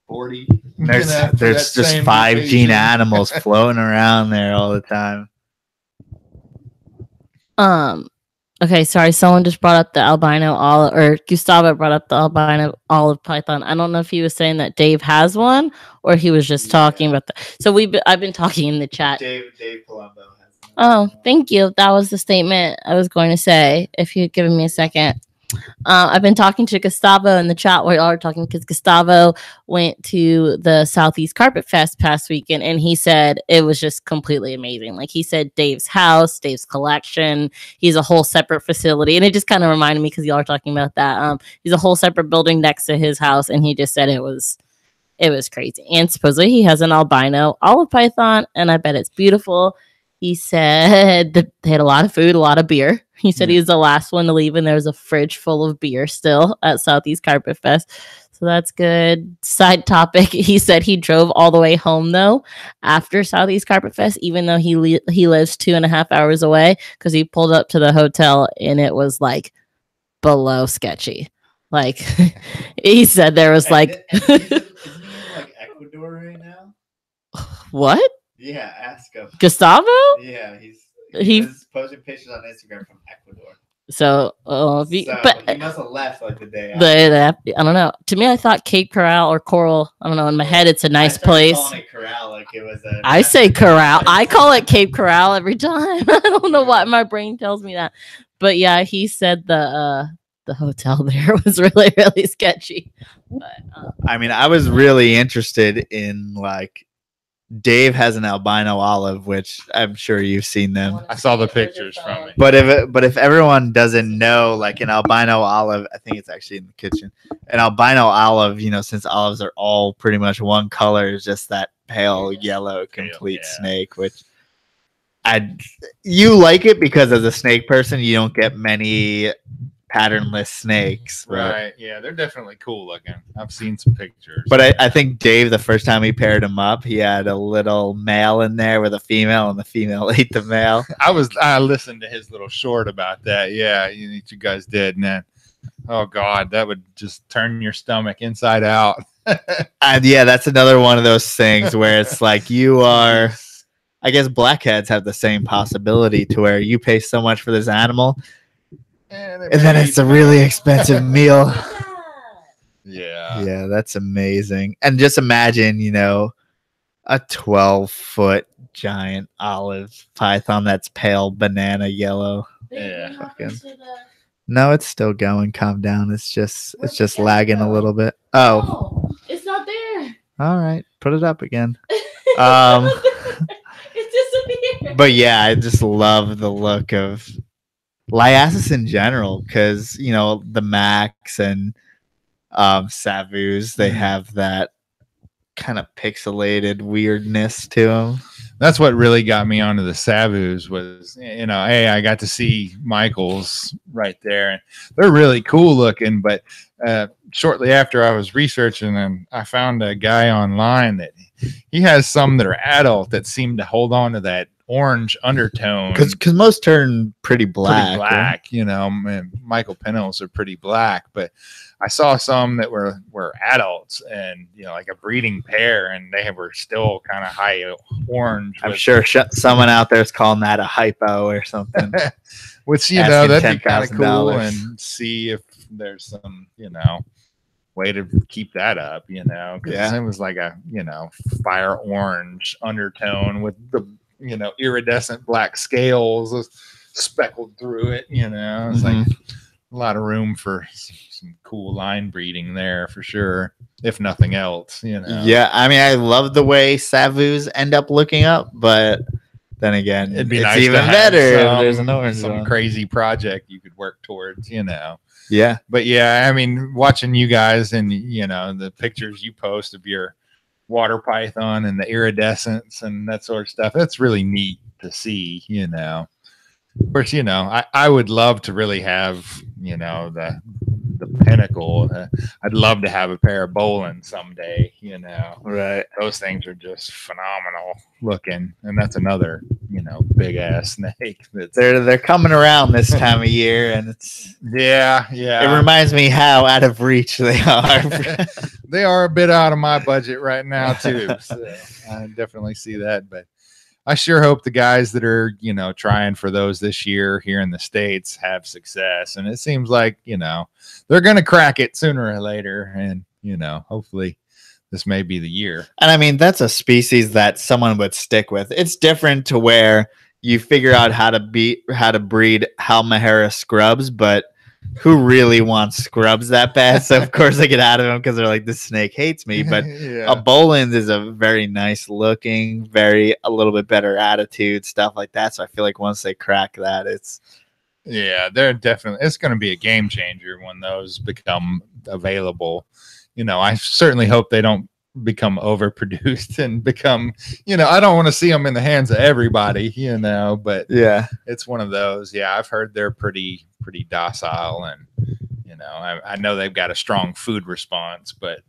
40. There's just 5 gene animals floating around there all the time. Okay, sorry. Someone just brought up the albino olive, or Gustavo brought up the albino olive python. I don't know if he was saying that Dave has one or he was just talking about that. So I've been talking in the chat. Dave Palumbo has one. Oh, thank you. That was the statement I was going to say. If you'd given me a second. I've been talking to Gustavo in the chat while y'all are talking, because Gustavo went to the Southeast Carpet Fest past weekend, and he said it was just completely amazing. He said Dave's house, Dave's collection, he's a whole separate facility, and it just kind of reminded me, because y'all are talking about that. He's a whole separate building next to his house, and he just said it was crazy. And supposedly he has an albino olive python, and I bet it's beautiful. He said that they had a lot of food, a lot of beer. He said he was the last one to leave, and there was a fridge full of beer still at Southeast Carpet Fest. So that's good. Side topic. He said he drove all the way home, though, after Southeast Carpet Fest, even though he lives 2.5 hours away, because he pulled up to the hotel, and it was below sketchy. He said there was Isn't he Ecuador right now? What? Yeah, ask him. Gustavo? Yeah, he's posting pictures on Instagram from Ecuador. So, he must have left the day after. I don't know. To me, I thought Cape Coral or Coral. I don't know. In my head, it's a nice place. Calling it Corral it was I say Coral. I call it Cape Coral every time. I don't know why my brain tells me that. But yeah, he said the hotel there was really, really sketchy. But, I was really interested in Dave has an albino olive, which I'm sure you've seen them. I saw the pictures from it. But if everyone doesn't know, an albino olive, I think it's actually in the kitchen. An albino olive, since olives are all pretty much one color, is just that pale yellow complete snake, which you like it because as a snake person, you don't get many patternless snakes. Right. Yeah, they're definitely cool looking. I've seen some pictures. But I think Dave, the first time he paired him up, he had a little male in there with a female, and the female ate the male. I listened to his little short about that. Yeah, you guys did. And then, oh God, that would just turn your stomach inside out. And yeah, that's another one of those things where it's you are I guess blackheads have the same possibility to where you pay so much for this animal, and then it's a really expensive meal. Yeah. Yeah, that's amazing. And just imagine, you know, a 12-foot giant olive python that's pale banana yellow. Yeah. No, it's still going. Calm down. It's just lagging a little bit. Oh, No, it's not there. all right. Put it up again. It disappeared. But yeah, I just love the look of Liasis in general because, you know, the Max and Savus, they have that kind of pixelated weirdness to them. That's what really got me onto the Savus was, you know, hey, I got to see Michael's right there, and they're really cool looking. But shortly after I was researching them, I found a guy online that he has some that are adult that seem to hold on to that orange undertone. Because most turn pretty black. Right? You know, and Michael Pennell's are pretty black, but I saw some that were adults and, you know, like a breeding pair, and they were still kind of high orange. I'm sure someone out there is calling that a hypo or something. Which, you know, that'd be kind of cool, and see if there's some, you know, way to keep that up, you know, because it was like a, you know, fire orange undertone with the, you know, iridescent black scales speckled through it, you know. It's like a lot of room for some cool line breeding there for sure, if nothing else, you know. Yeah, I mean, I love the way Savus end up looking up, but then again, it'd be it's nice even to better have if there's an orange some one. crazy project you could work towards, you know. Yeah, but yeah, I mean, watching you guys and, you know, the pictures you post of your water python and the iridescence and that sort of stuff, that's really neat to see, you know. Of course, you know, I would love to really have, you know, the pinnacle. I'd love to have a pair of Bolin someday, you know. right. Those things are just phenomenal looking, and that's another, you know, big ass snake. They're coming around this time of year, and it's yeah. It reminds me how out of reach they are. They are a bit out of my budget right now too, so I definitely see that, but I sure hope the guys that are, you know, trying for those this year here in the States have success. And it seems like, you know, they're going to crack it sooner or later. And, you know, hopefully this may be the year. And I mean, that's a species that someone would stick with. It's different to where you figure out how to breed Halmahera scrubs, but who really wants scrubs that bad? So of course they get out of them because they're like, this snake hates me. But a Bolin's is a very nice looking, a little bit better attitude, stuff like that. So I feel like once they crack that, they're definitely, it's going to be a game changer when those become available. You know, I certainly hope they don't become overproduced and become, you know, I don't want to see them in the hands of everybody, you know, but yeah, it's one of those. Yeah, I've heard they're pretty docile, and, you know, I know they've got a strong food response, but,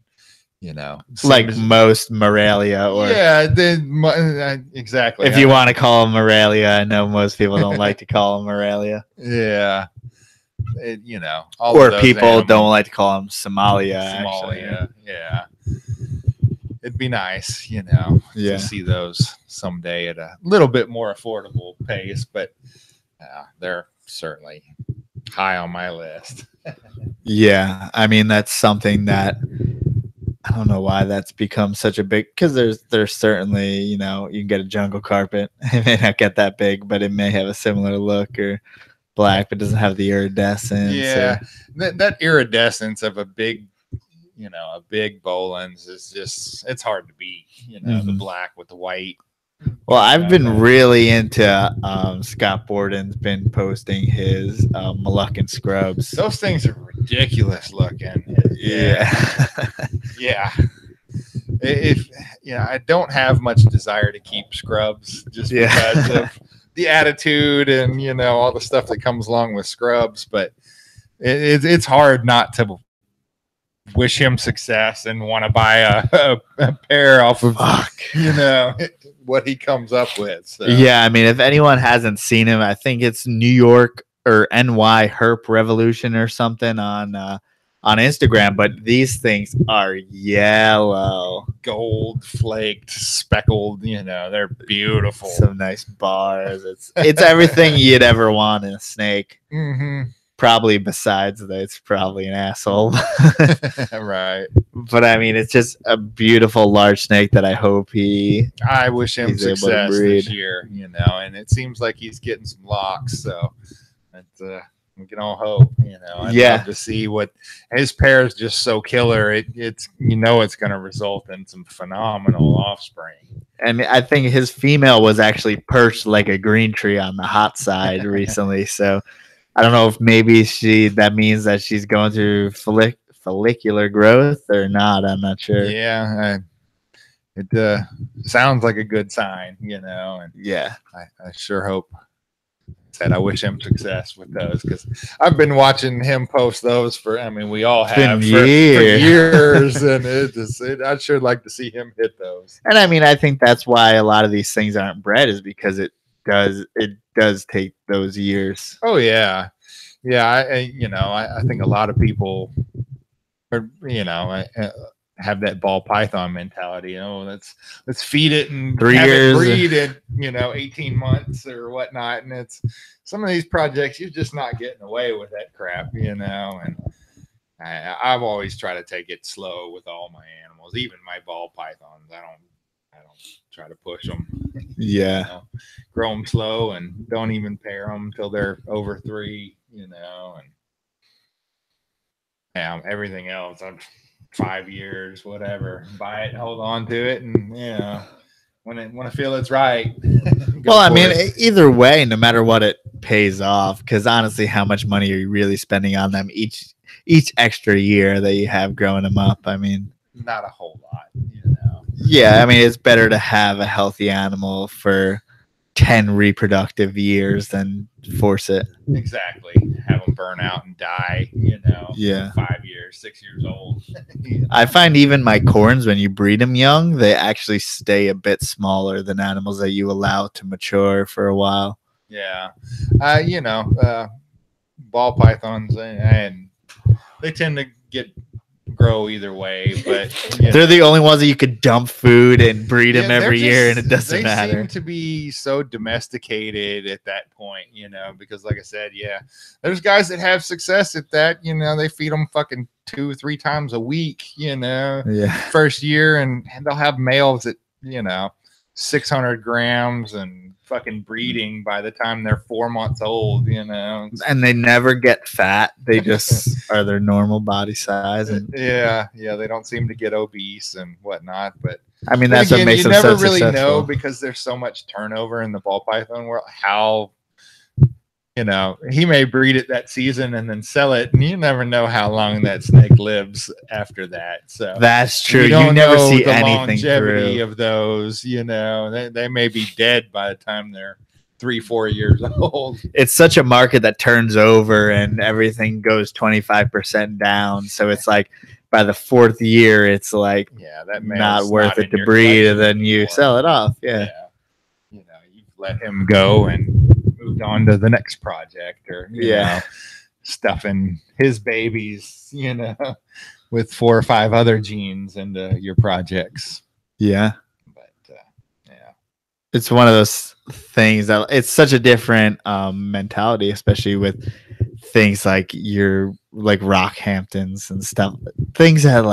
you know, like most Morelia, or exactly. If you want to call them Morelia, I know most people don't like to call them Morelia. Yeah. You know, or people don't like to call them Somalia. Actually. Yeah. It'd be nice, you know, to see those someday at a little bit more affordable pace, but they're certainly high on my list. Yeah, I mean, that's something that I don't know why that's become such a big, because there's certainly, you know, you can get a jungle carpet. It may not get that big, but it may have a similar look, or black, but doesn't have the iridescence. Yeah, that iridescence of a big, you know, a big Bolin's is just, it's hard to beat, you know, the black with the white. Well, I've been really into Scott Borden's been posting his Moluccan scrubs. Those things are ridiculous looking. Yeah. Yeah. I don't have much desire to keep scrubs just because of the attitude and, you know, all the stuff that comes along with scrubs, but it's hard not to wish him success and want to buy a pair off of, you know, what he comes up with. So. Yeah, I mean, if anyone hasn't seen him, I think it's New York or NY Herp Revolution or something on on Instagram, but these things are yellow. Gold flaked, speckled, they're beautiful. Some nice bars. It's everything you'd ever want in a snake. Probably besides that it's probably an asshole. Right. But I mean, it's just a beautiful large snake that I hope I wish him success this year, and it seems like he's getting some locks, so we can all hope, I'd love to see what his pair is just so killer. It's going to result in some phenomenal offspring. And I think his female was actually perched like a green tree on the hot side recently. So I don't know if maybe that means that she's going through follicular growth or not. I'm not sure. Yeah. It sounds like a good sign, and yeah, I sure hope. I wish him success with those because I've been watching him post those we all have for years, and I'd sure like to see him hit those. And I mean, I think that's why a lot of these things aren't bred, is because it does take those years. Oh yeah, I think a lot of people are have that ball python mentality. Let's feed it and 3 years, breed it, 18 months or whatnot. And it's some of these projects, you're just not getting away with that crap, and I've always tried to take it slow with all my animals, even my ball pythons. I don't try to push them. Yeah. Grow them slow and don't even pair them until they're over 3, and everything else. 5 years, whatever. Buy it, hold on to it, and when I feel it's right. Well, I mean, either way, no matter what, it pays off. Because honestly, how much money are you really spending on them each extra year that you have growing them up? I mean, not a whole lot, Yeah, I mean, it's better to have a healthy animal for 10 reproductive years than force it. Exactly. Have them burn out and die, Yeah. 5 years, 6 years old. I find even my corns, when you breed them young, they actually stay a bit smaller than animals that you allow to mature for a while. Yeah. Ball pythons, and they tend to grow either way, but they're the only ones that you could dump food and breed them every year, and it doesn't matter. They seem to be so domesticated at that point, because like I said, there's guys that have success at that. They feed them fucking 2-3 times a week, first year, and they'll have males at 600 grams and fucking breeding by the time they're 4 months old, and they never get fat. They just are their normal body size. And they don't seem to get obese and whatnot. But I mean, that's what makes them so successful. You never really know, because there's so much turnover in the ball python world, how he may breed it that season and then sell it, and you never know how long that snake lives after that. So that's true. You never see the anything longevity through of those. They may be dead by the time they're 3-4 years old. It's such a market that turns over and everything goes 25% down. So it's like by the 4th year, it's like that not worth it to breed, and then you sell it off. Yeah. You let him go and moved on to the next project, or stuffing his babies, with 4 or 5 other genes into your projects. Yeah. But it's one of those things that it's such a different mentality, especially with things like Rockhamptons and stuff, things that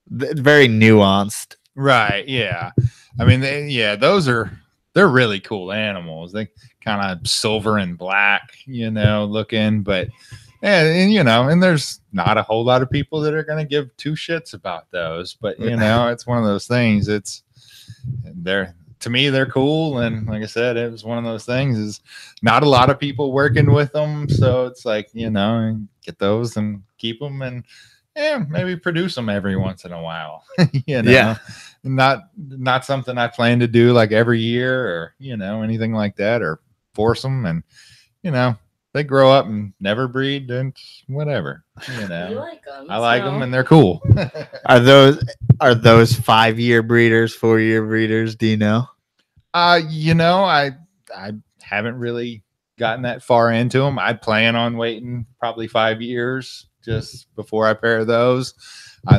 very nuanced. Right. Yeah. I mean, they're really cool animals. They kind of silver and black, looking, but and there's not a whole lot of people that are going to give 2 shits about those, but it's one of those things. To me, they're cool. And like I said, it was one of those things, is not a lot of people working with them. So it's like, get those and keep them, and maybe produce them every once in a while. Not something I plan to do like every year, or anything like that, or force them. And they grow up and never breed, and whatever. You like them, I like them, and they're cool. Are those 5-year breeders, 4-year breeders? Do you know? I haven't really gotten that far into them. I plan on waiting probably 5 years, just before I pair those.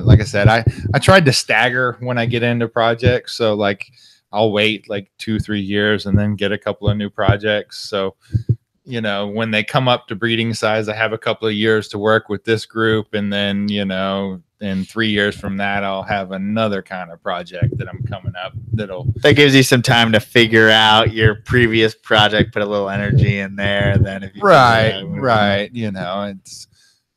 Like I said, I tried to stagger when I get into projects. So like I'll wait like 2-3 years and then get a couple of new projects. So, you know, when they come up to breeding size, I have a couple of years to work with this group. And then, you know, in 3 years from that, I'll have another kind of project that I'm coming up that gives you some time to figure out your previous project, put a little energy in there. Then if you right. You know,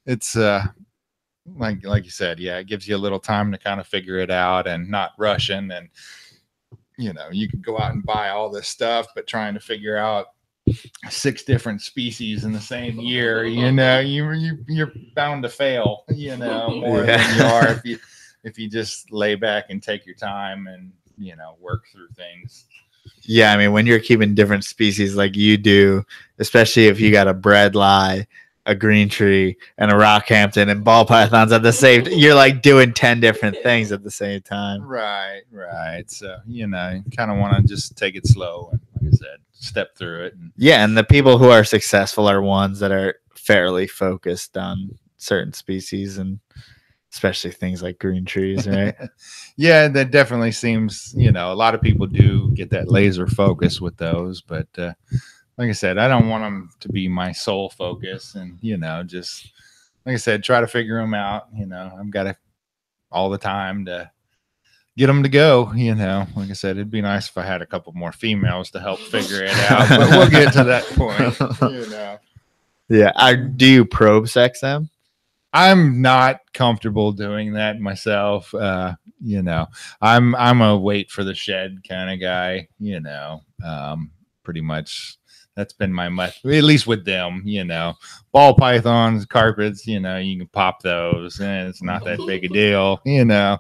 it's like you said, yeah, it gives you a little time to kind of figure it out and not rushing. And, you know, you can go out and buy all this stuff, but trying to figure out 6 different species in the same year, you know, you're bound to fail, you know, more than you are if you just lay back and take your time and, you know, work through things. Yeah, I mean, when you're keeping different species like you do, especially if you got a breadlie, a green tree, and a Rockhampton and ball pythons at the same you're like doing 10 different things at the same time. Right. So, you know, you kind of want to just take it slow and, like I said, step through it. And the people who are successful are ones that are fairly focused on certain species, and especially things like green trees, right? Yeah, that definitely seems, you know, a lot of people do get that laser focus with those, but like I said, I don't want them to be my sole focus. And, you know, just like I said, try to figure them out. You know, I've got all the time to get them to go. You know, like I said, it'd be nice if I had a couple more females to help figure it out, but we'll get to that point. You know. Yeah. Do you probe sex them? I'm not comfortable doing that myself. You know, I'm a wait for the shed kind of guy, you know, pretty much. That's been my method, at least with them, you know. Ball pythons, carpets, you know, you can pop those, and it's not that big a deal, you know.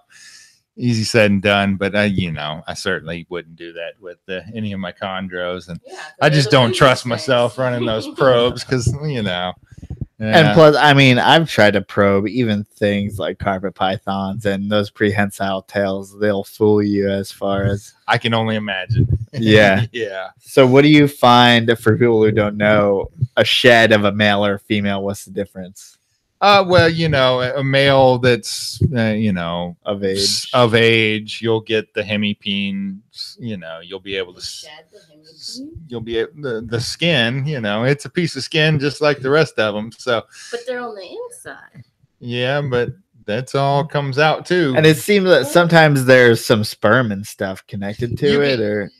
Easy said and done, but you know, I certainly wouldn't do that with any of my chondros, and I just don't trust myself running those probes because, you know. Yeah. And plus, I mean, I've tried to probe even things like carpet pythons and those prehensile tails. They'll fool you as far as I can only imagine. Yeah. Yeah. So what do you find, for people who don't know, a shed of a male or female? What's the difference? Well, you know, a male that's, you know, of age, you'll get the hemipenes, you know, you'll be able to shed the skin, you know, it's a piece of skin just like the rest of them. So, but they're on the inside. Yeah, but that's all comes out too. And it seems that sometimes there's some sperm and stuff connected to it, or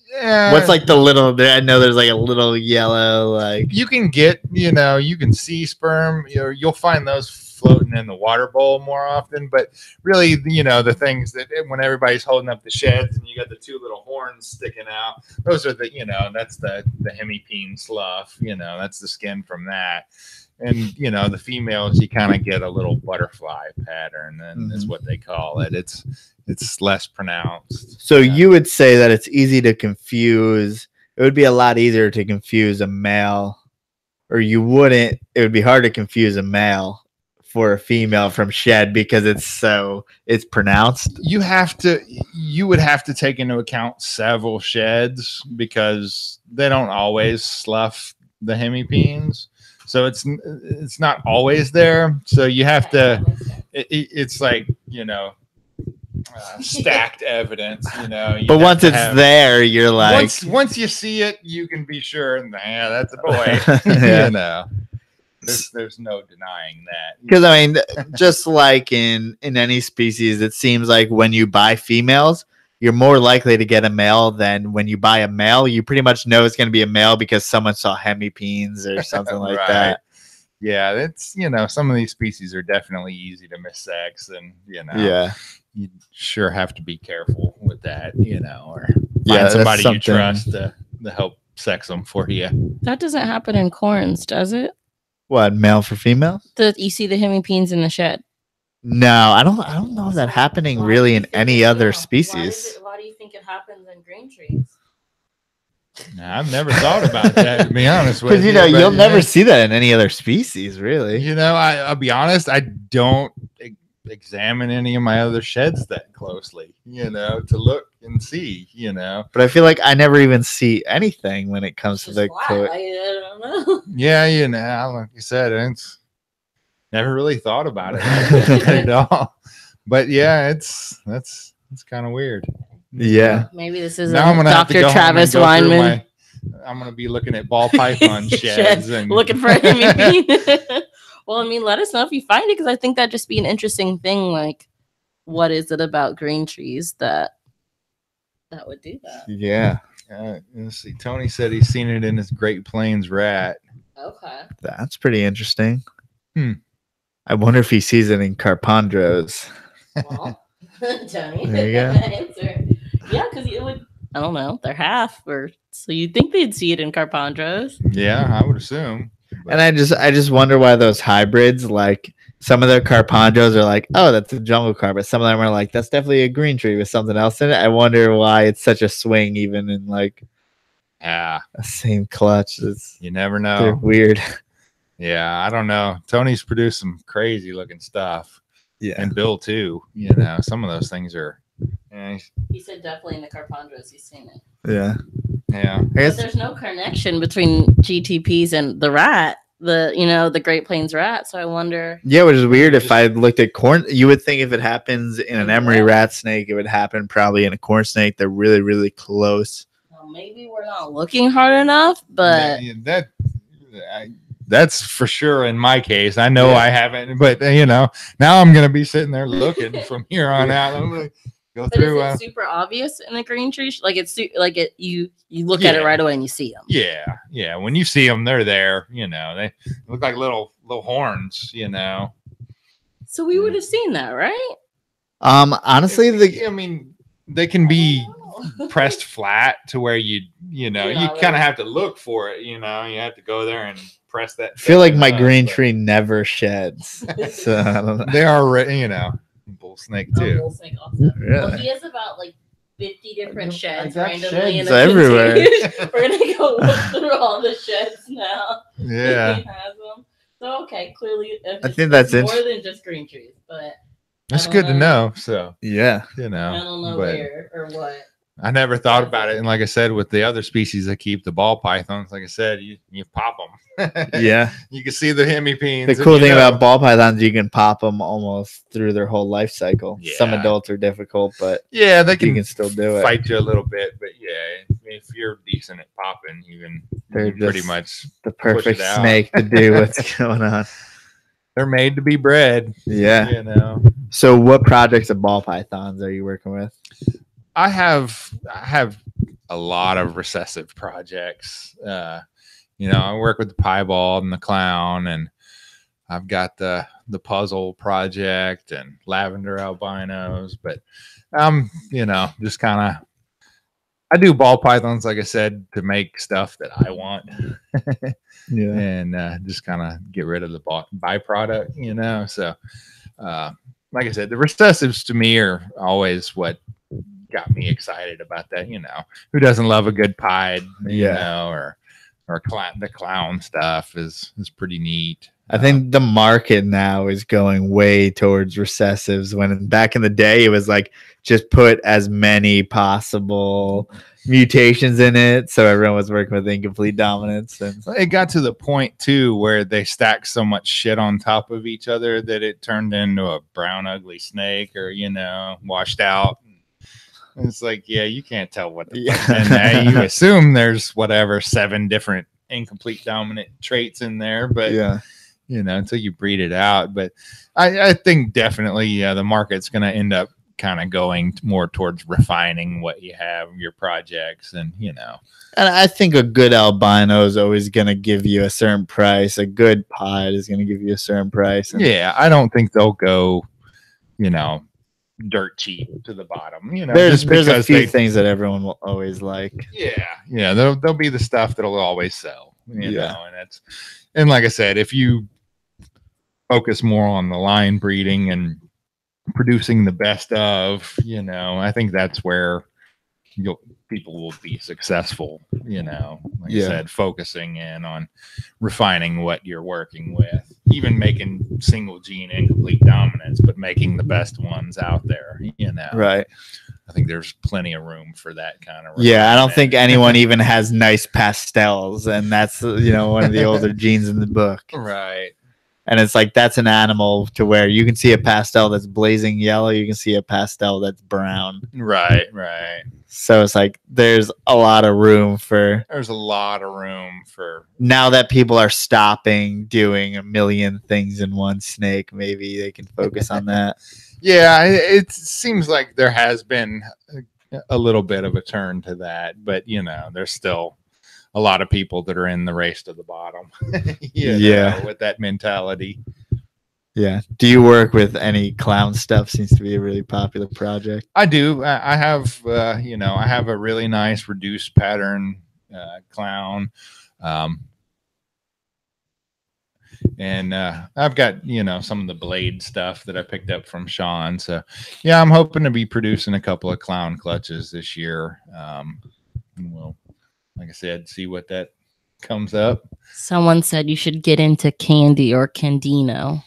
what's like the little, I know there's like a little yellow, like you can get, you know, you can see sperm, you know, you'll find those floating in the water bowl more often, but really, you know, the things that when everybody's holding up the sheds and you got the 2 little horns sticking out, those are the, you know, that's the hemipene slough, you know, that's the skin from that. And, you know, the females, you kind of get a little butterfly pattern, and is what they call it. It's less pronounced. So you would say that it's easy to confuse. It would be a lot easier to confuse a male, or you wouldn't. It would be hard to confuse a male for a female from shed because it's pronounced. You would have to take into account several sheds because they don't always slough the hemipenes. So it's not always there. So you have to, it's like, you know, stacked evidence, you know. But once it's there, you're like, once you see it, you can be sure, nah, that's a boy. You know, there's no denying that. Because I mean, just like in any species, it seems like when you buy females, you're more likely to get a male than when you buy a male. You pretty much know it's going to be a male because someone saw hemipenes or something like that. Yeah, it's, you know, some of these species are definitely easy to missex, and, you know, you sure have to be careful with that, you know, or find somebody you trust to help sex them for you. That doesn't happen in corns, does it? What, male for female? You see the hemipenes in the shed. No, I don't know if that's happening really in any other species. Why do you think it happens in green trees? Nah, I've never thought about that, to be honest with you. Because, you know, you'll never see that in any other species, really. You know, I'll be honest, I don't examine any of my other sheds that closely, you know, to look and see, you know. But I feel like I never even see anything when it comes to the... I don't know. Yeah, you know, like you said, never really thought about it at all. But yeah, that's kind of weird. Yeah. Maybe this is Now I'm gonna have to Dr. go home and Travis go through Weinman I'm gonna be looking at ball python sheds and looking for him. Well, I mean, let us know if you find it, because I think that'd just be an interesting thing. Like, what is it about green trees that would do that? Yeah. Let's see. Tony said he's seen it in his Great Plains rat. Okay. That's pretty interesting. I wonder if he sees it in Carpondros. Well, Tony, There you go. answer. Yeah, because it would. I don't know. They're half, or so you'd think they'd see it in Carpondros. Yeah, I would assume. And I just wonder why those hybrids, like some of their Carpondros are like, oh, that's a jungle car, but some of them are like, that's definitely a green tree with something else in it. I wonder why it's such a swing, even in like Yeah, a same clutch. you never They're know. weird. Yeah, I don't know. Tony's produced some crazy looking stuff, Yeah. and Bill too. You know, some of those things are. He said definitely in the Carpondros he's seen it. Yeah. Yeah. I But guess, there's no connection between GTPs and the rat, the Great Plains rat. So I wonder. yeah, which is weird. If I looked at corn, you would think if it happens in an emery rat snake, it would happen probably in a corn snake. They're really, really close. Well, maybe we're not looking hard enough, but That's for sure in my case. I know I haven't, but you know, now I'm gonna be sitting there looking from here on out. I'm gonna go But through. is it super obvious in a green tree? Like you look at it right away and you see them. Yeah. When you see them, they're there. You know, they look like little horns. You know. So we would have seen that, right? Honestly, I mean, they can be pressed flat to where you kind of have to look for it. You know, you have to go there and press that. I feel like my green tree never sheds. So I don't know. They are, bull snake too. Bull snake also. Well, Really? he has about like 50 different I sheds got randomly sheds in a everywhere. We're gonna go look through all the sheds now. Yeah, He has them. So okay, clearly, I think that's more than just green trees, but that's I good don't to know. So Yeah. I don't know but where or what. I never thought about it. And like I said, with the other species that keep the ball pythons, like I said, you pop them. Yeah. You can see the hemipenes. The cool thing about ball pythons, you can pop them almost through their whole life cycle. Some Yeah. adults are difficult, but yeah, they you can still do it. fight you a little bit, but yeah, if you're decent at popping, They're you pretty just much the perfect out. snake to do what's going on. they're made to be bred. Yeah. You know. So what projects of ball pythons are you working with? I have a lot of recessive projects. I work with the piebald and the clown, and I've got the puzzle project and lavender albinos. But just kind of I do ball pythons, like I said, to make stuff that I want. Yeah. And just kind of get rid of the byproduct. So like I said, the recessives to me are always what got me excited about that. Who doesn't love a good pied, or the clown stuff is pretty neat. I think the market now is going way towards recessives, when back in the day it was like just put as many possible mutations in it, so everyone was working with incomplete dominance. And it got to the point too where they stacked so much shit on top of each other that it turned into a brown ugly snake, or washed out. And it's like, yeah, you can't tell what the fuck's in there. You assume there's 7 different incomplete dominant traits in there, but until you breed it out. But I think definitely the market's going to end up kind of going more towards refining what you have, your projects, and And I think a good albino is always going to give you a certain price. A good pied is going to give you a certain price. And I don't think they'll go, dirt cheap to the bottom. There's a few things that everyone will always like. Yeah. There'll be the stuff that'll always sell. And like I said, if you focus more on the line breeding and producing the best of, I think that's where people will be successful. Like I said, focusing in on refining what you're working with, even making single gene incomplete dominance, but making the best ones out there. Right. I think there's plenty of room for that kind of. Yeah, I don't think anyone even has nice pastels, and that's one of the older genes in the book. Right. And it's like that's an animal to where you can see a pastel that's blazing yellow, you can see a pastel that's brown. Right. So it's like there's a lot of room for. There's a lot of room for. Now that people are stopping doing a million things in one snake, maybe they can focus on that. Yeah, it seems like there has been a little bit of a turn to that, but there's still a lot of people that are in the race to the bottom. With that mentality. Yeah. Do you work with any clown stuff? Seems to be a really popular project. I do. I have, I have a really nice reduced pattern clown. And I've got, some of the blade stuff that I picked up from Sean. So, yeah, I'm hoping to be producing a couple of clown clutches this year. And we'll, like I said, see what that comes up. Someone said you should get into candy or candino.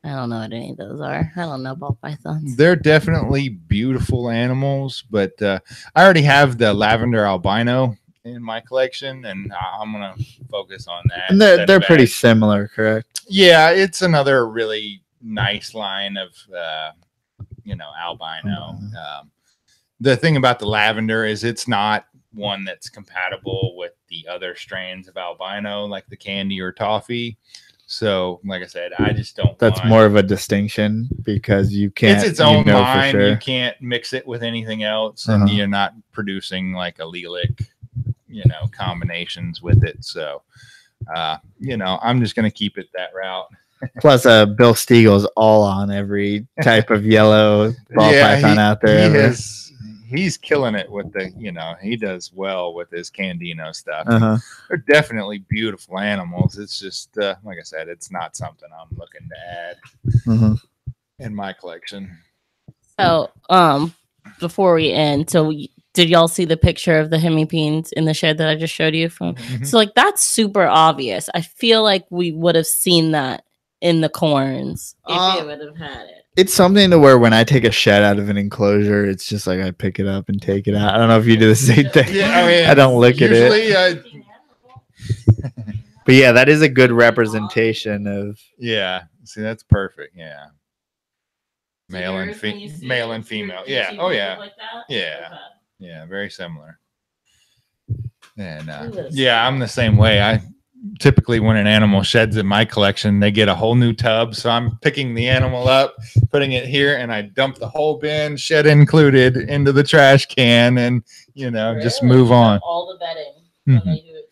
I don't know what any of those are. I don't know ball pythons. They're definitely beautiful animals, but I already have the lavender albino in my collection, and I'm gonna focus on that. And they're pretty similar, correct? Yeah, it's another really nice line of albino. The thing about the lavender is it's not one that's compatible with the other strains of albino, like the candy or toffee. So, like I said, I just don't. That's more of a distinction because you can't. It's its own line. Sure. You can't mix it with anything else, and you're not producing like allelic, combinations with it. So, I'm just going to keep it that route. Plus, Bill Stiegel's all on every type of yellow ball python out there. He's killing it with the, he does well with his Candino stuff. They're definitely beautiful animals. It's just, like I said, it's not something I'm looking to add in my collection. So, before we end, did y'all see the picture of the hemipenes in the shed that I just showed you from? So, like, that's super obvious. I feel like we would have seen that in the corns if it would have had it. It's something to where when I take a shed out of an enclosure, it's just like I pick it up and take it out. I don't know if you do the same thing. Yeah, I don't look at it. But yeah, that is a good representation of. Yeah, see, that's perfect. Yeah, male and female. Yeah. Oh yeah. Like that? Yeah. Okay. Yeah, very similar. And I'm the same way. Typically when an animal sheds in my collection, they get a whole new tub. So I'm picking the animal up, putting it here, and I dump the whole bin, shed included, into the trash can, and just move on. All the bedding when they do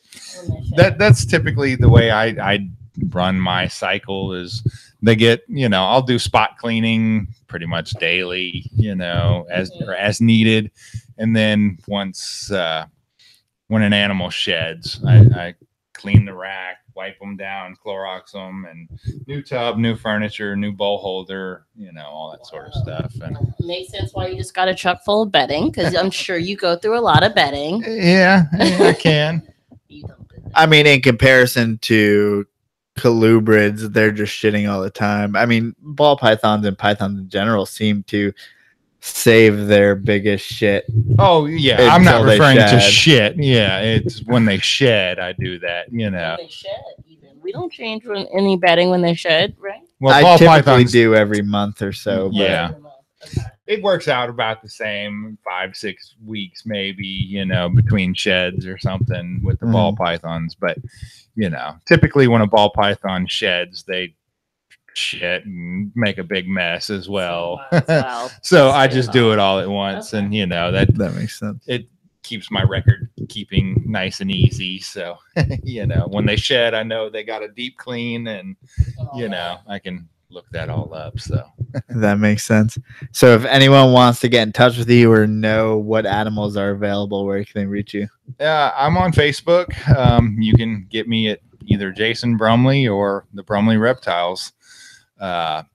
it. That's typically the way I run my cycle. Is they get I'll do spot cleaning pretty much daily, as needed, and then once when an animal sheds, I clean the rack, wipe them down, Clorox them, and new tub, new furniture, new bowl holder, all that sort of stuff. And it makes sense why you just got a truck full of bedding, because I'm sure you go through a lot of bedding. Yeah, I can. I mean, in comparison to colubrids, they're just shitting all the time. I mean, ball pythons and pythons in general seem to save their biggest shit. Oh yeah, I'm not referring to shit. Yeah, it's when they shed. I do that. When they shed, even we don't change any bedding when they shed, right? Well, I typically do every month or so. Yeah, it works out about the same 5-6 weeks, maybe. Between sheds or something with the ball pythons. But typically when a ball python sheds, they shit and make a big mess as well. So I just do it all at once, and that makes sense. It keeps my record keeping nice and easy. So when they shed, I know they got a deep clean, and I can look that all up. So that makes sense. So if anyone wants to get in touch with you or know what animals are available, where can they reach you? I'm on Facebook. You can get me at either Jason Bromley or the Brumley Reptiles. I'm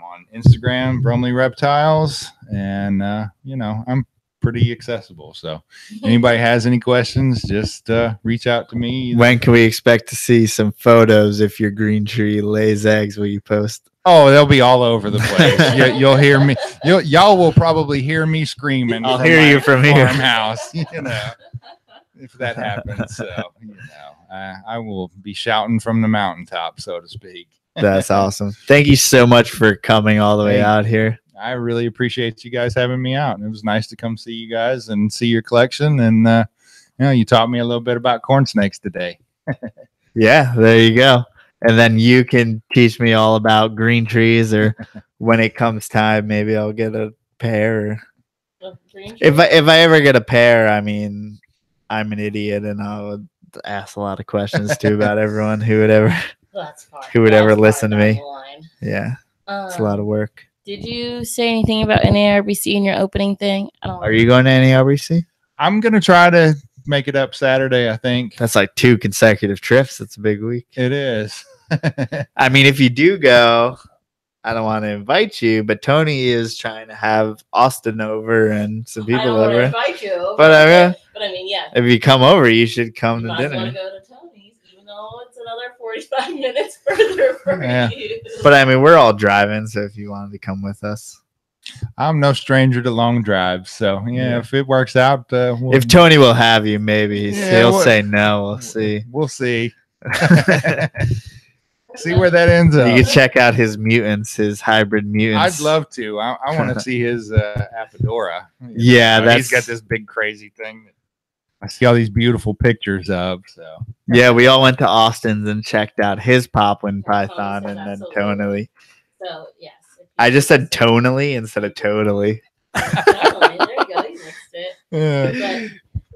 on Instagram, Brumley Reptiles, and I'm pretty accessible. So anybody has any questions, just reach out to me. When can we expect to see some photos if your green tree lays eggs? Will you post? Oh, they'll be all over the place. You'll hear me. Y'all will probably hear me screaming. I'll hear you from farmhouse, if that happens. So I will be shouting from the mountaintop, so to speak. That's awesome. Thank you so much for coming all the way out here. I really appreciate you guys having me out. And it was nice to come see you guys and see your collection. And, you taught me a little bit about corn snakes today. Yeah, there you go. And then you can teach me all about green trees, or when it comes time, maybe I'll get a pair. If I ever get a pair, I mean, I'm an idiot and I would ask a lot of questions too about everyone who would ever listen to me. Yeah, it's a lot of work. Did you say anything about NARBC in your opening thing? Are you going to NARBC? I'm gonna try to make it up Saturday, I think. That's like 2 consecutive trips. That's a big week. It is. I mean, if you do go, I don't want to invite you, but Tony is trying to have Austin over and some people over. I don't want to invite you, but I mean, yeah. If you come over, you should come to dinner. I want to go to Tony's, even though it's another 45 minutes further for you. But I mean, we're all driving, so if you wanted to come with us. I'm no stranger to long drives, so yeah. If it works out, if Tony will have you, maybe he'll say no. We'll see. We'll see. See where that ends up. You can check out his mutants, his hybrid mutants. I'd love to. I want to see his Apodora. Yeah, he's got this big crazy thing that I see all these beautiful pictures of. So yeah, we all went to Austin's and checked out his Popwin Python, and then tonally. So yes. I just said tonally instead of totally. Totally. There you go. You mixed it. Yeah.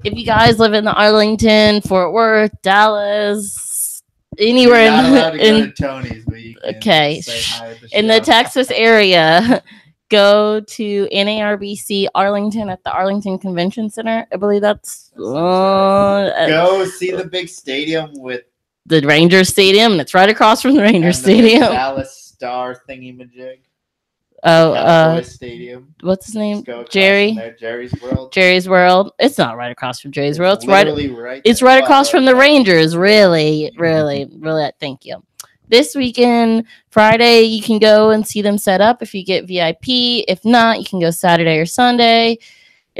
If you guys live in the Arlington, Fort Worth, Dallas, anywhere in Tony's, but you can okay, say hi at the in the Texas area, go to NARBC Arlington at the Arlington Convention Center. I believe that's go see the big stadium with the Rangers Stadium, and it's right across from the Rangers Stadium. Dallas Star thingy-majig. Stadium. What's his name? Jerry's World. It's not right across from Jerry's World. It's right across from the Rangers. Really. Thank you. This weekend, Friday, you can go and see them set up if you get VIP. If not, you can go Saturday or Sunday.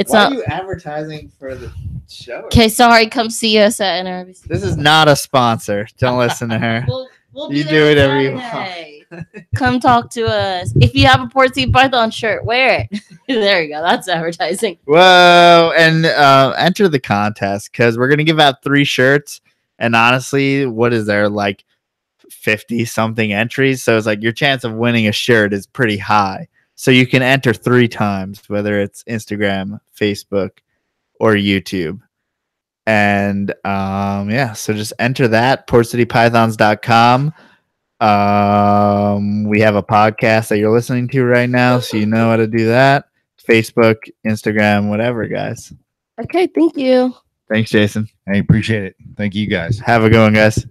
Why are you advertising for the show? Okay, sorry. Come see us at NRBC. This is not a sponsor. Don't listen to her. We'll you do whatever you want. Come talk to us. If you have a Portcitypython shirt, wear it. There you go. That's advertising. Whoa. And enter the contest, because we're going to give out 3 shirts. And honestly, what is there, like 50 something entries? So it's like your chance of winning a shirt is pretty high. So you can enter 3 times, whether it's Instagram, Facebook, or YouTube. And so just enter that, portcitypythons.com. We have a podcast that you're listening to right now, so you know how to do that. Facebook, Instagram, whatever, guys. Okay, thank you. Thanks, Jason. I appreciate it. Thank you, guys. Have a good one, guys.